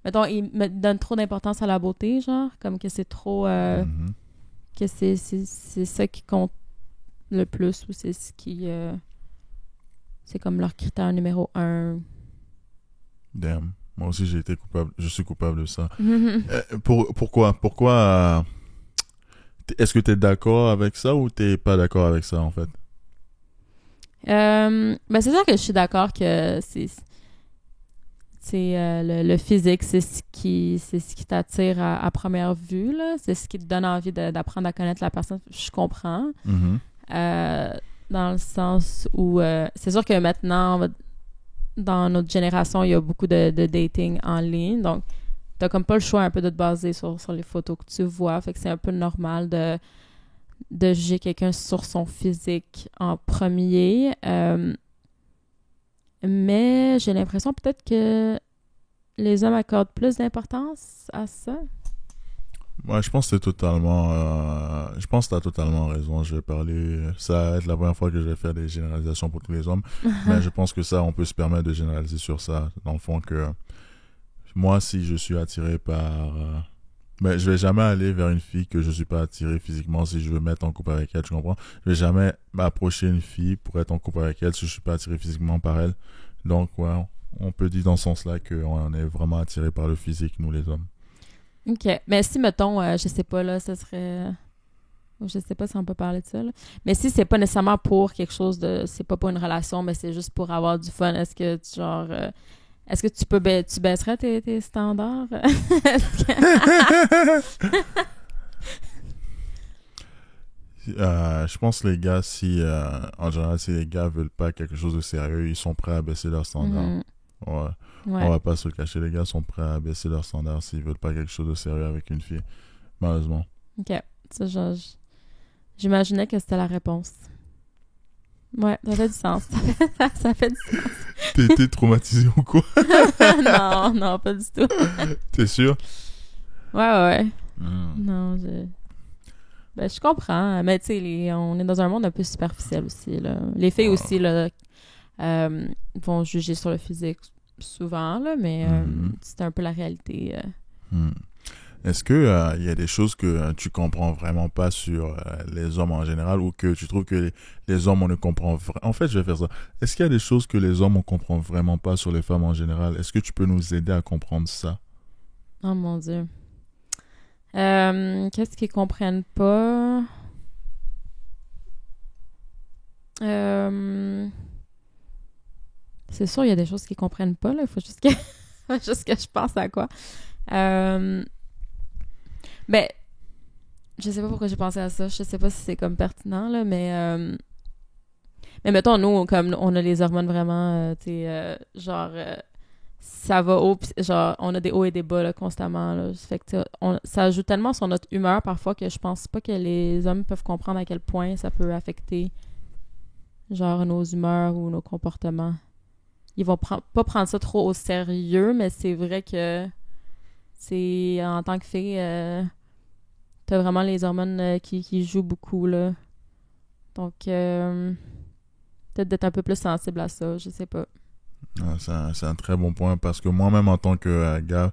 mettons, ils me donnent trop d'importance à la beauté, genre. Comme que c'est trop... Mhm. que c'est ça qui compte le plus ou c'est ce qui... c'est comme leur critère numéro 1. Damn. Moi aussi, j'ai été coupable. Je suis coupable de ça. Pourquoi est-ce que tu es d'accord avec ça ou t'es pas d'accord avec ça, en fait? Ben c'est sûr que je suis d'accord que le physique, c'est ce qui t'attire à première vue, là. C'est ce qui te donne envie d'apprendre à connaître la personne. Je comprends. Mhm. Dans le sens où c'est sûr que maintenant, dans notre génération, il y a beaucoup de dating en ligne. Donc, t'as comme pas le choix un peu de te baser sur les photos que tu vois. Fait que c'est un peu normal de juger quelqu'un sur son physique en premier. Mais j'ai l'impression peut-être que les hommes accordent plus d'importance à ça. Ouais, je pense que je pense que t'as totalement raison. Je vais parler, ça va être la première fois que je vais faire des généralisations pour tous les hommes, mais je pense que ça, on peut se permettre de généraliser sur ça, dans le fond que moi, si je suis attiré par, ben, je vais jamais aller vers une fille que je suis pas attiré physiquement si je veux mettre en couple avec elle, tu comprends? Je vais jamais m'approcher une fille pour être en couple avec elle si je suis pas attiré physiquement par elle. Donc, ouais, on peut dire dans ce sens-là qu'on est vraiment attiré par le physique, nous les hommes. OK. Mais si, mettons, je sais pas, là, ça serait... Je sais pas si on peut parler de ça, là. Mais si c'est pas nécessairement pour quelque chose de... C'est pas pour une relation, mais c'est juste pour avoir du fun, est-ce que, genre... est-ce que tu peux... tu baisserais tes standards? Est-ce que- Je pense les gars, si en général, si les gars veulent pas quelque chose de sérieux, ils sont prêts à baisser leurs standards. Mhm. Ouais. Ouais. On va pas se le cacher, les gars sont prêts à baisser leurs standards s'ils veulent pas quelque chose de sérieux avec une fille. Malheureusement. OK. Ça, genre, j'imaginais que c'était la réponse. Ouais, ça fait du sens. Ça fait du sens. T'as été traumatisé ou quoi? Non, non, pas du tout. T'es sûr? Ouais. Mm. Non, ben, je comprends. Mais tu sais, on est dans un monde un peu superficiel aussi, là. Les filles aussi, là, vont juger sur le physique souvent, là, mais c'est un peu la réalité. Mm. Est-ce que il y a des choses que tu comprends vraiment pas sur les hommes en général ou que tu trouves que les hommes on ne comprend en fait, je vais faire ça. Est-ce qu'il y a des choses que les hommes on comprend vraiment pas sur les femmes en général? Est-ce que tu peux nous aider à comprendre ça? Oh mon Dieu. Qu'est-ce qu'ils comprennent pas? C'est sûr, il y a des choses qu'ils comprennent pas, là. Il faut juste que, faut juste que je pense à quoi. Ben, je sais pas pourquoi j'ai pensé à ça. Je sais pas si c'est comme pertinent, là, mais mettons, nous, comme on a les hormones vraiment, tu sais, genre, ça va haut, pis, genre, on a des hauts et des bas, là, constamment, là. Ça fait que, tu sais, ça joue tellement sur notre humeur, parfois, que je pense pas que les hommes peuvent comprendre à quel point ça peut affecter, genre, nos humeurs ou nos comportements. Ils vont pas prendre ça trop au sérieux, mais c'est vrai que, c'est, en tant que fille, t'as vraiment les hormones qui jouent beaucoup, là. Donc, peut-être d'être un peu plus sensible à ça, je sais pas. Ah, c'est un très bon point parce que moi-même en tant que gars,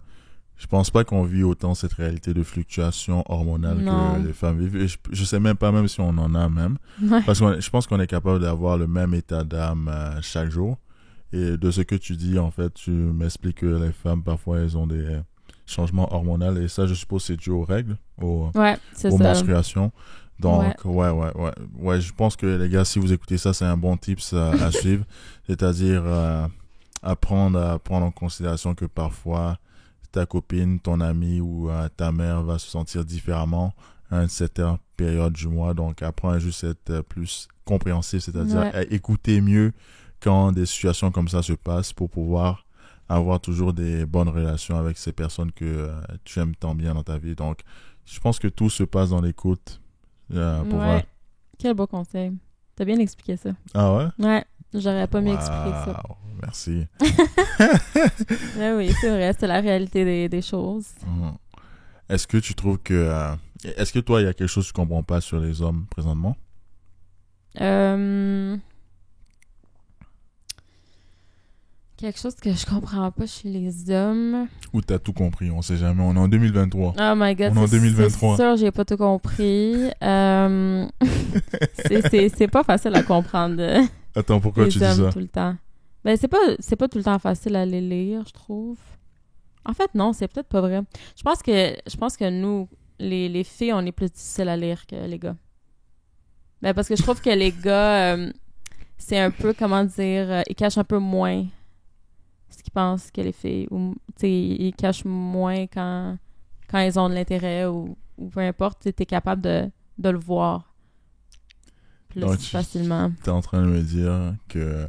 je pense pas qu'on vit autant cette réalité de fluctuation hormonale Non. que les femmes vivent. Et je sais même pas même si on en a même. Ouais. Parce que je pense qu'on est capable d'avoir le même état d'âme chaque jour. Et de ce que tu dis, en fait, tu m'expliques que les femmes, parfois, elles ont des changements hormonaux. Et ça, je suppose, c'est dû aux règles, Ouais, c'est aux ça. menstruations. Donc, ouais, je pense que les gars, si vous écoutez ça, c'est un bon tips à suivre. C'est-à-dire apprendre à prendre en considération que parfois, ta copine, ton ami ou ta mère va se sentir différemment à une certaine période du mois. Donc, apprends à juste être plus compréhensif, c'est-à-dire à écouter mieux quand des situations comme ça se passent pour pouvoir avoir toujours des bonnes relations avec ces personnes que tu aimes tant bien dans ta vie. Donc, je pense que tout se passe dans l'écoute. Pour Ouais. Quel beau conseil. T'as bien expliqué ça. Ah ouais? Ouais. J'aurais pas mieux expliqué que ça. Wow, merci. Mais oui, c'est vrai, c'est la réalité des choses. Est-ce que tu trouves que... est-ce que toi, il y a quelque chose que tu comprends pas sur les hommes présentement? Quelque chose que je comprends pas chez les hommes. Ou t'as tout compris? On sait jamais. On est en 2023. Oh my god, On est en 2023. c'est sûr, j'ai pas tout compris. C'est pas facile à comprendre. Attends, pourquoi Les tu dis hommes ça? tout le temps. Ben, c'est pas tout le temps facile à les lire, je trouve. En fait, non, c'est peut-être pas vrai. Je pense que nous, les filles, on est plus difficiles à lire que les gars. Ben, parce que je trouve que les gars, c'est un peu, comment dire, ils cachent un peu moins ce qu'ils pensent que les filles. Ou, tu sais, ils cachent moins quand ils ont de l'intérêt ou peu importe, tu es capable de le voir plus Donc, facilement. T'es en train de me dire que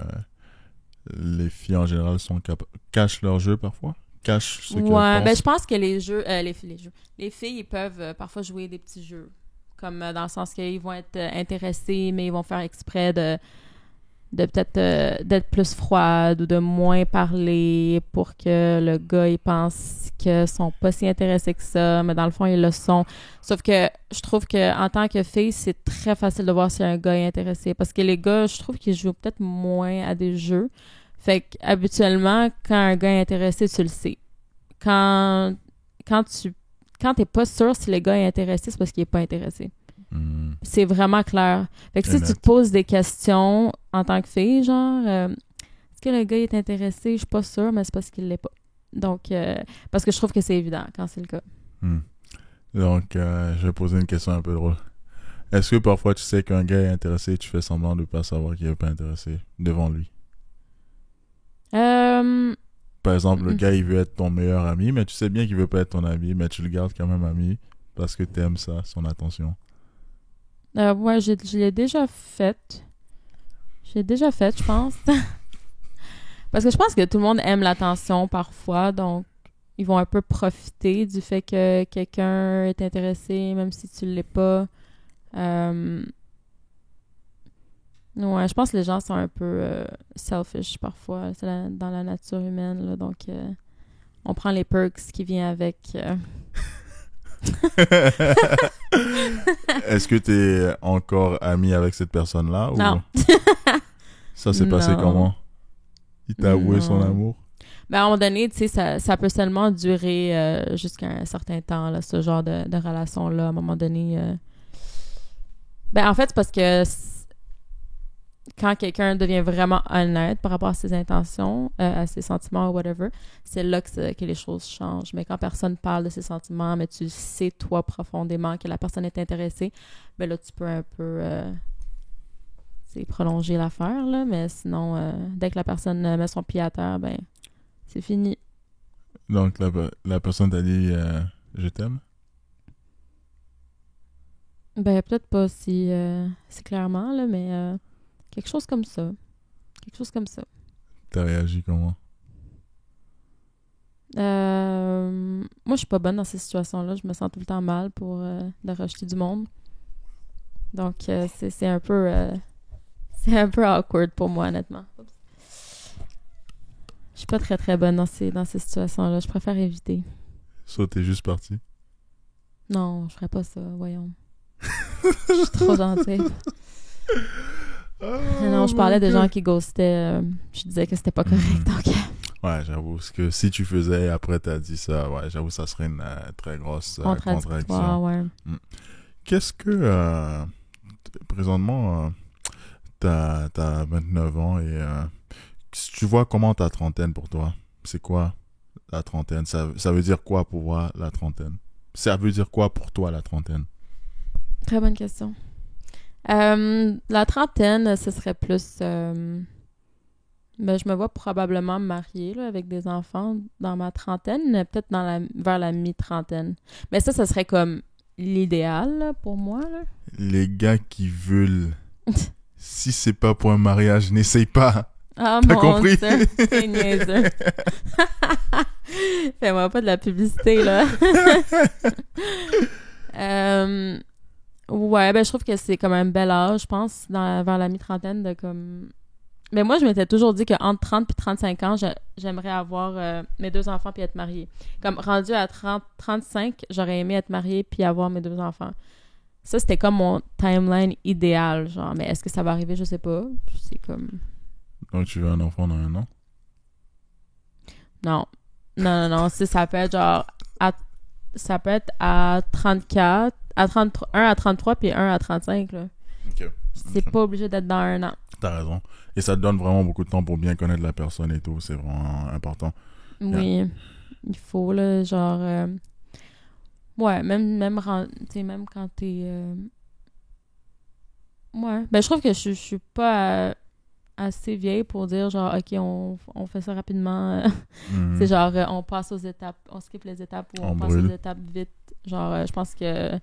les filles en général cachent leur jeu parfois? Cachent ce qu'elles pensent? Ben je pense que les jeux, les filles, ils peuvent parfois jouer des petits jeux. Comme dans le sens qu'ils vont être intéressés, mais ils vont faire exprès de peut-être d'être plus froides ou de moins parler pour que le gars, il pense qu'ils sont pas si intéressés que ça, mais dans le fond, ils le sont. Sauf que je trouve qu'en tant que fille, c'est très facile de voir si un gars est intéressé. Parce que les gars, je trouve qu'ils jouent peut-être moins à des jeux. Fait qu'habituellement, quand un gars est intéressé, tu le sais. Quand t'es pas sûr si le gars est intéressé, c'est parce qu'il est pas intéressé. C'est vraiment clair. Fait que si tu te poses des questions en tant que fille, genre, est-ce que le gars est intéressé? Je suis pas sûre, mais c'est parce qu'il l'est pas. Donc, parce que je trouve que c'est évident quand c'est le cas. Donc, je vais poser une question un peu drôle. Est-ce que parfois tu sais qu'un gars est intéressé et tu fais semblant de pas savoir qu'il est pas intéressé devant lui? Par exemple, le gars, il veut être ton meilleur ami, mais tu sais bien qu'il veut pas être ton ami, mais tu le gardes quand même ami parce que t'aimes ça, son attention. Ouais, je l'ai déjà fait. Je pense. Parce que je pense que tout le monde aime l'attention parfois, donc ils vont un peu profiter du fait que quelqu'un est intéressé, même si tu l'es pas. Ouais, je pense que les gens sont un peu selfish parfois. C'est dans la nature humaine, là, donc on prend les perks qui viennent avec. Est-ce que t'es encore ami avec cette personne-là? Non. Ça s'est passé comment? Il t'a avoué son amour? Ben, à un moment donné, tu sais, ça peut seulement durer jusqu'à un certain temps, là, ce genre de relation-là. À un moment donné... Ben, en fait, c'est parce que quand quelqu'un devient vraiment honnête par rapport à ses intentions, à ses sentiments ou whatever, c'est là que les choses changent. Mais quand personne parle de ses sentiments, mais tu sais, toi, profondément, que la personne est intéressée, ben là, tu peux un peu prolonger l'affaire, là. Mais sinon, dès que la personne met son pied à terre, ben, c'est fini. Donc, la personne t'a dit « Je t'aime » ? Ben, peut-être pas si clairement, là, mais... quelque chose comme ça. T'as réagi comment? Moi, je suis pas bonne dans ces situations-là. Je me sens tout le temps mal pour de rejeter du monde. Donc, c'est un peu... c'est un peu awkward pour moi, honnêtement. Je suis pas très, très bonne dans ces situations-là. Je préfère éviter. Ça, t'es juste parti? Non, je ferais pas ça, voyons. Je suis trop gentille. Non, je parlais de gens qui ghostaient. Je disais que c'était pas correct, donc... Ouais, j'avoue. Parce que si tu faisais, après t'as dit ça, ouais, j'avoue, ça serait une très grosse contradiction. Ouais. Qu'est-ce que... présentement, t'as 29 ans et... tu vois comment ta trentaine pour toi? C'est quoi la trentaine? Ça veut dire quoi pour toi, la trentaine? Ça veut dire quoi pour toi, la trentaine? Très bonne question. La trentaine, ce serait plus... ben, je me vois probablement me marier là, avec des enfants dans ma trentaine, peut-être vers la mi-trentaine. Mais ça serait comme l'idéal là, pour moi. Là. Les gars qui veulent... si c'est pas pour un mariage, n'essaye pas. Ah, t'as compris? Dieu, c'est niaiseux. Fais-moi pas de la publicité, là. Ouais, ben je trouve que c'est comme un bel âge, je pense, vers la mi-trentaine, de comme Mais moi, je m'étais toujours dit qu'entre 30 et 35 ans, j'aimerais avoir mes 2 enfants puis être mariée. Comme rendu à 35, j'aurais aimé être mariée puis avoir mes 2 enfants. Ça, c'était comme mon timeline idéal, genre. Mais est-ce que ça va arriver? Je sais pas. C'est comme... Donc, tu veux un enfant dans un an? Non. Non. Ça peut être genre... ça peut être à 34, à 33, un à 33 puis un à 35, là. Ok. C'est pas obligé d'être dans un an. T'as raison. Et ça te donne vraiment beaucoup de temps pour bien connaître la personne et tout. C'est vraiment important. Oui. Il faut, là, genre... ouais, même quand t'es... ouais. Ben, je trouve que je suis pas assez vieille pour dire, genre, OK, on fait ça rapidement. Mhm. C'est genre, on passe aux étapes, on skip les étapes ou on passe brûle. aux étapes vite. Genre, je pense que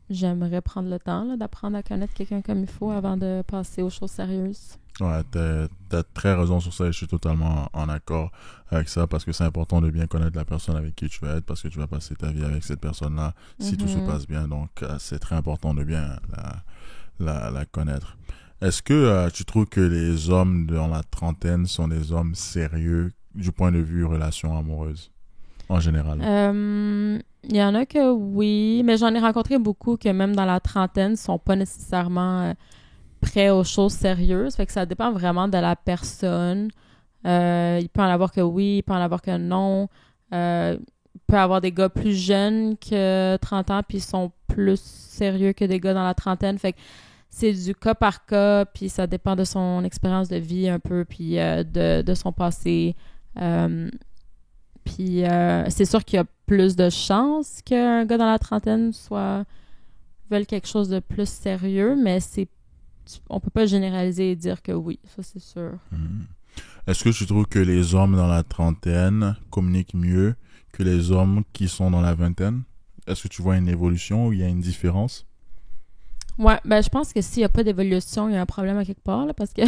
j'aimerais prendre le temps là, d'apprendre à connaître quelqu'un comme il faut avant de passer aux choses sérieuses. Ouais, t'as très raison sur ça et je suis totalement en accord avec ça parce que c'est important de bien connaître la personne avec qui tu vas être parce que tu vas passer ta vie avec cette personne-là si tout se passe bien. Donc, c'est très important de bien la connaître. Est-ce que tu trouves que les hommes dans la trentaine sont des hommes sérieux du point de vue relation amoureuse en général? Il y en a que oui, mais j'en ai rencontré beaucoup que même dans la trentaine sont pas nécessairement prêts aux choses sérieuses. Fait que ça dépend vraiment de la personne. Il peut en avoir que oui, il peut en avoir que non. Il peut y avoir des gars plus jeunes que 30 ans puis ils sont plus sérieux que des gars dans la trentaine. Fait que c'est du cas par cas, puis ça dépend de son expérience de vie un peu, puis de son passé. Puis c'est sûr qu'il y a plus de chances qu'un gars dans la trentaine veuille quelque chose de plus sérieux, mais on peut pas généraliser et dire que oui, ça c'est sûr. Est-ce que tu trouves que les hommes dans la trentaine communiquent mieux que les hommes qui sont dans la vingtaine? Est-ce que tu vois une évolution ou il y a une différence? Ouais, ben je pense que s'il y a pas d'évolution, il y a un problème à quelque part, là, parce que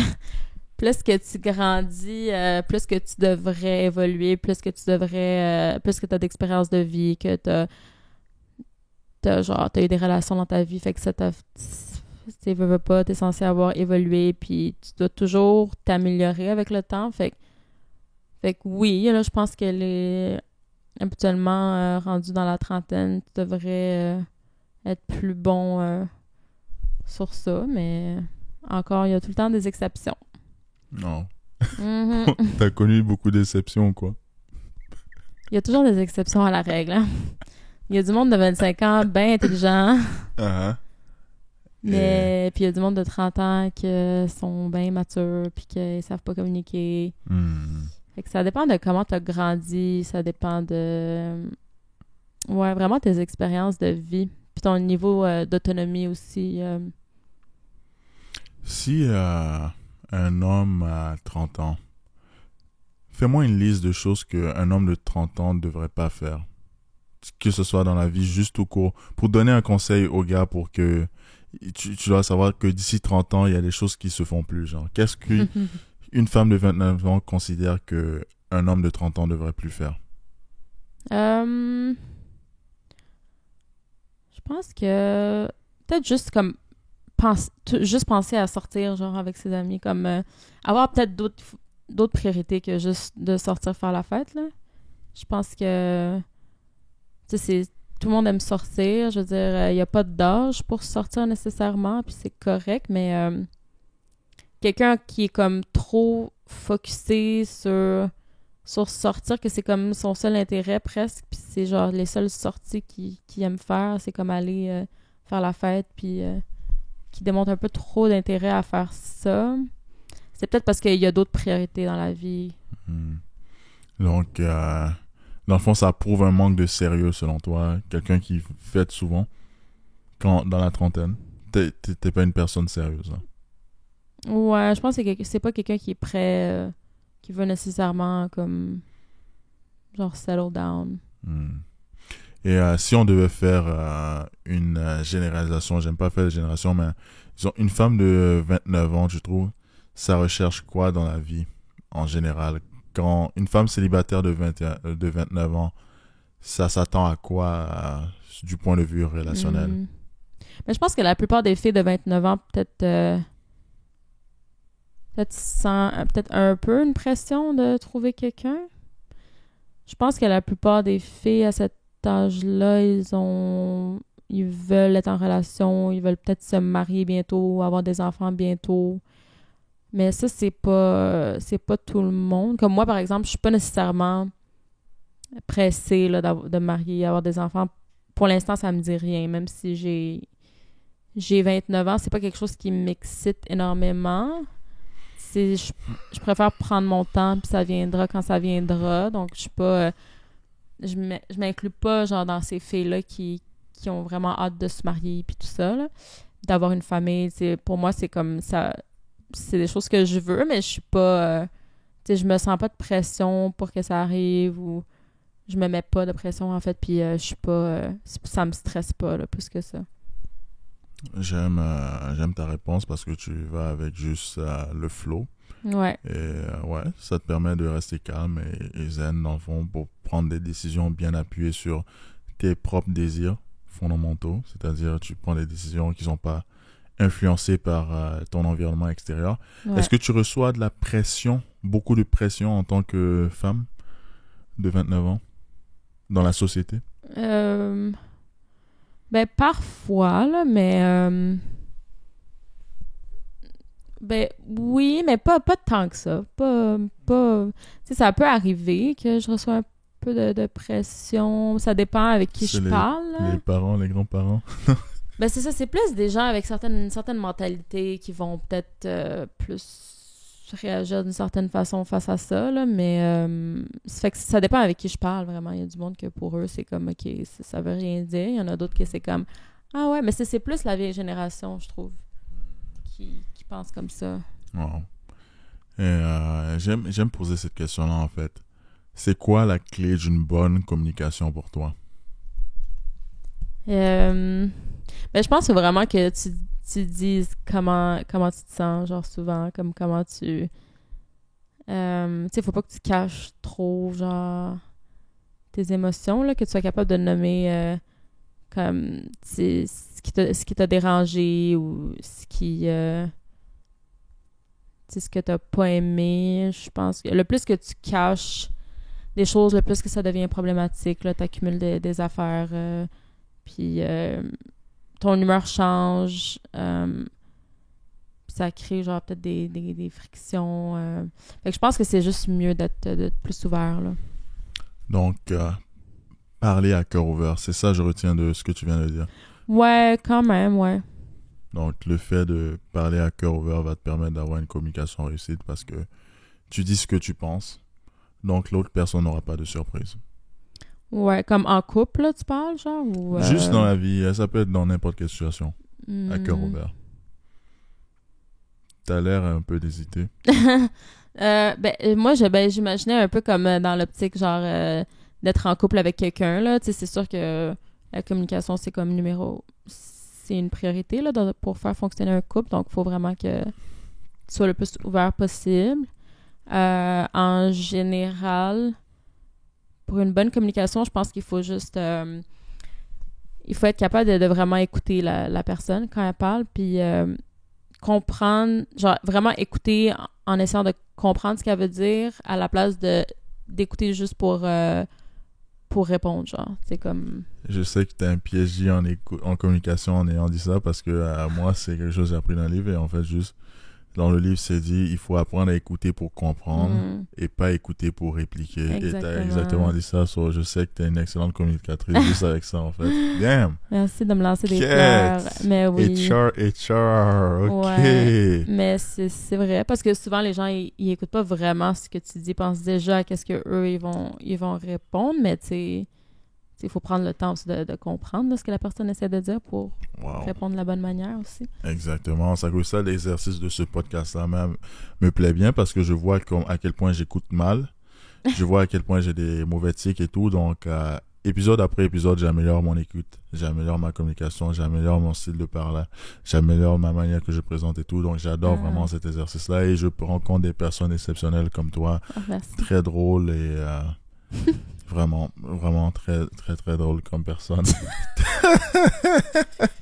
plus que tu grandis, plus que tu devrais évoluer, plus que tu as d'expérience de vie, que t'as eu des relations dans ta vie, fait que ça veux pas, t'es censé avoir évolué, puis tu dois toujours t'améliorer avec le temps, fait que oui, là, je pense que habituellement, rendu dans la trentaine, tu devrais être plus bon sur ça, mais encore, il y a tout le temps des exceptions. Non. Mm-hmm. T'as connu beaucoup de déceptions, quoi. Il y a toujours des exceptions à la règle. Hein? Il y a du monde de 25 ans bien intelligent, mais puis il y a du monde de 30 ans qui sont bien matures puis qui savent pas communiquer. Fait que ça dépend de comment tu as grandi, ça dépend de ouais, vraiment tes expériences de vie, puis ton niveau d'autonomie aussi. Si un homme à 30 ans, fais-moi une liste de choses qu'un homme de 30 ans ne devrait pas faire. Que ce soit dans la vie, juste au cours. Pour donner un conseil aux gars pour que tu dois savoir que d'ici 30 ans, il y a des choses qui se font plus. Genre, qu'est-ce qu'une femme de 29 ans considère qu'un homme de 30 ans ne devrait plus faire? Je pense que peut-être juste comme juste penser à sortir genre avec ses amis, comme avoir peut-être d'autres priorités que juste de sortir faire la fête là. Je pense que tu sais, tout le monde aime sortir, je veux dire il y a pas d'âge pour sortir nécessairement, puis c'est correct, mais quelqu'un qui est comme trop focusé sur sortir, que c'est comme son seul intérêt presque, puis c'est genre les seules sorties qu'il aime faire, c'est comme aller faire la fête, puis qui démontre un peu trop d'intérêt à faire ça. C'est peut-être parce qu'il y a d'autres priorités dans la vie. Donc, dans le fond, ça prouve un manque de sérieux selon toi. Quelqu'un qui fête souvent, dans la trentaine, t'es pas une personne sérieuse. Hein? Ouais, je pense que c'est pas quelqu'un qui est prêt, qui veut nécessairement comme genre settle down. Et si on devait faire une généralisation, j'aime pas faire de génération, mais disons, une femme de 29 ans, je trouve, ça recherche quoi dans la vie en général? Quand une femme célibataire de 29 ans, ça s'attend à quoi du point de vue relationnel? Mais je pense que la plupart des filles de 29 ans, peut-être peut-être tu sens peut-être un peu une pression de trouver quelqu'un. Je pense que la plupart des filles à cet âge-là, ils veulent être en relation, ils veulent peut-être se marier bientôt, avoir des enfants bientôt. Mais ça, c'est pas tout le monde. Comme moi, par exemple, je suis pas nécessairement pressée là, de me marier, avoir des enfants. Pour l'instant, ça me dit rien. Même si j'ai 29 ans, c'est pas quelque chose qui m'excite énormément. Je préfère prendre mon temps, puis ça viendra quand ça viendra. Donc, je suis pas... je m'inclus pas genre dans ces filles-là qui ont vraiment hâte de se marier, puis tout ça, là. D'avoir une famille. Pour moi, c'est comme ça... C'est des choses que je veux, mais je suis pas... je me sens pas de pression pour que ça arrive, ou je me mets pas de pression, en fait, puis je suis pas... ça me stresse pas, là, plus que ça. J'aime ta réponse parce que tu vas avec juste le flow. Ouais. Et ouais, ça te permet de rester calme et zen dans le fond pour prendre des décisions bien appuyées sur tes propres désirs fondamentaux. C'est-à-dire, tu prends des décisions qui ne sont pas influencées par ton environnement extérieur. Ouais. Est-ce que tu reçois de la pression, beaucoup de pression en tant que femme de 29 ans dans la société? Ben, parfois, là, mais... ben, oui, mais pas tant que ça. Pas... Tu sais, ça peut arriver que je reçois un peu de pression. Ça dépend avec qui je parle. Les parents, les grands-parents. Ben, c'est ça. C'est plus des gens avec une certaine mentalité qui vont peut-être plus réagir d'une certaine façon face à ça, là, mais ça fait que ça dépend avec qui je parle, vraiment. Il y a du monde que pour eux, c'est comme, OK, ça veut rien dire. Il y en a d'autres que c'est comme, ah ouais, mais c'est plus la vieille génération, je trouve, qui pense comme ça. Wow. Et j'aime poser cette question-là, en fait. C'est quoi la clé d'une bonne communication pour toi? Ben, je pense vraiment que tu dises comment tu te sens, genre souvent, comme comment tu... tu sais, faut pas que tu caches trop, genre, tes émotions, là, que tu sois capable de nommer comme ce qui t'a dérangé ou ce que t'as pas aimé. Je pense que le plus que tu caches des choses, le plus que ça devient problématique, là, t'accumules des affaires, puis ton humeur change, ça crée genre peut-être des frictions. Fait que je pense que c'est juste mieux d'être plus ouvert, là. Donc, parler à cœur ouvert, c'est ça que je retiens de ce que tu viens de dire. Ouais, quand même, ouais. Donc, le fait de parler à cœur ouvert va te permettre d'avoir une communication réussite parce que tu dis ce que tu penses. Donc, l'autre personne n'aura pas de surprise. Ouais, comme en couple, là, tu parles, genre? Ou, Juste dans la vie, ça peut être dans n'importe quelle situation. À cœur ouvert. T'as l'air un peu d'hésiter. Moi, j'imaginais un peu comme dans l'optique, genre, d'être en couple avec quelqu'un, là. Tu sais, c'est sûr que la communication, c'est comme c'est une priorité, là, pour faire fonctionner un couple. Donc, il faut vraiment que tu sois le plus ouvert possible. En général, pour une bonne communication, je pense qu'il faut juste... il faut être capable de vraiment écouter la personne quand elle parle, puis comprendre, genre vraiment écouter en essayant de comprendre ce qu'elle veut dire à la place d'écouter juste pour répondre, genre. C'est comme... Je sais que t'es un piégé en communication en ayant dit ça parce que moi, c'est quelque chose que j'ai appris dans le livre et en fait, juste dans le livre, c'est dit il faut apprendre à écouter pour comprendre et pas écouter pour répliquer. Exactement. Et t'as exactement dit ça. Je sais que t'es une excellente communicatrice juste avec ça, en fait. Damn! Merci de me lancer des fleurs. Mais oui. HR, OK. Ouais, mais c'est vrai, parce que souvent, les gens, ils écoutent pas vraiment ce que tu dis. Ils pensent déjà à qu'est-ce qu'eux, ils vont répondre, mais tu sais... Il faut prendre le temps aussi de comprendre là, ce que la personne essaie de dire pour répondre de la bonne manière aussi. Exactement. Ça que ça, l'exercice de ce podcast-là même me plaît bien parce que je vois à quel point j'écoute mal. Je vois à quel point j'ai des mauvais tics et tout. Donc, épisode après épisode, j'améliore mon écoute. J'améliore ma communication. J'améliore mon style de parler. J'améliore ma manière que je présente et tout. Donc, j'adore vraiment cet exercice-là. Et je rencontre des personnes exceptionnelles comme toi. Très drôles et... vraiment, vraiment très, très, très drôle comme personne.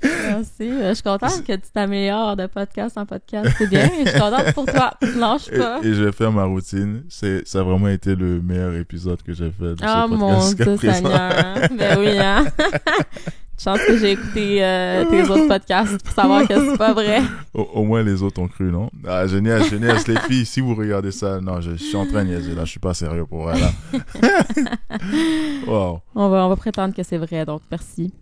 Merci. Je suis contente que tu t'améliores de podcast en podcast. C'est bien. Je suis contente pour toi. Lâche pas. Et je vais faire ma routine. Ça a vraiment été le meilleur épisode que j'ai fait de ce Oh podcast mon jusqu'à Dieu présent. Seigneur. Ben oui, hein. Chance que j'ai écouté tes autres podcasts pour savoir que c'est pas vrai. Au moins, les autres ont cru, non? Ah, je niaise. Les filles, si vous regardez ça, non, je suis en train de niaiser, là. Je suis pas sérieux pour vrai, là. Wow. On va prétendre que c'est vrai, donc merci.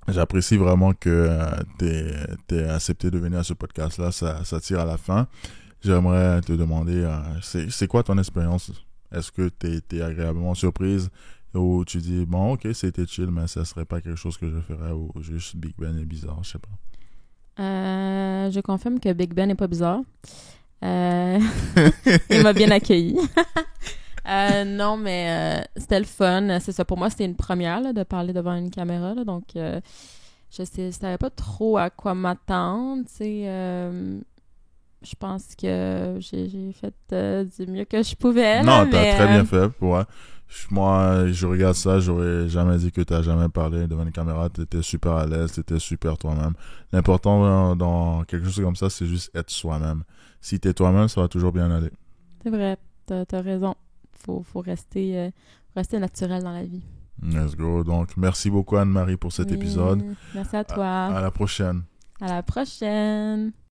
J'apprécie vraiment que t'aies accepté de venir à ce podcast-là. Ça tire à la fin. J'aimerais te demander, c'est quoi ton expérience? Est-ce que t'es agréablement surprise ou tu dis, bon, ok, c'était chill, mais ça serait pas quelque chose que je ferais ou juste Big Ben est bizarre, je sais pas. Je confirme que Big Ben n'est pas bizarre. Il m'a bien accueilli. Non, mais c'était le fun. C'est ça, pour moi, c'était une première là, de parler devant une caméra. Là, donc, je savais pas trop à quoi m'attendre. Tu sais, je pense que j'ai fait du mieux que je pouvais. Non, là, t'as très bien fait, ouais. Moi, je regarde ça, j'aurais jamais dit que t'as jamais parlé devant une caméra. T'étais super à l'aise, t'étais super toi-même. L'important dans quelque chose comme ça, c'est juste être soi-même. Si t'es toi-même, ça va toujours bien aller. C'est vrai, t'as raison. Faut rester naturel dans la vie. Let's go. Donc, merci beaucoup Anne-Marie pour cet épisode. Merci à toi. À la prochaine. À la prochaine.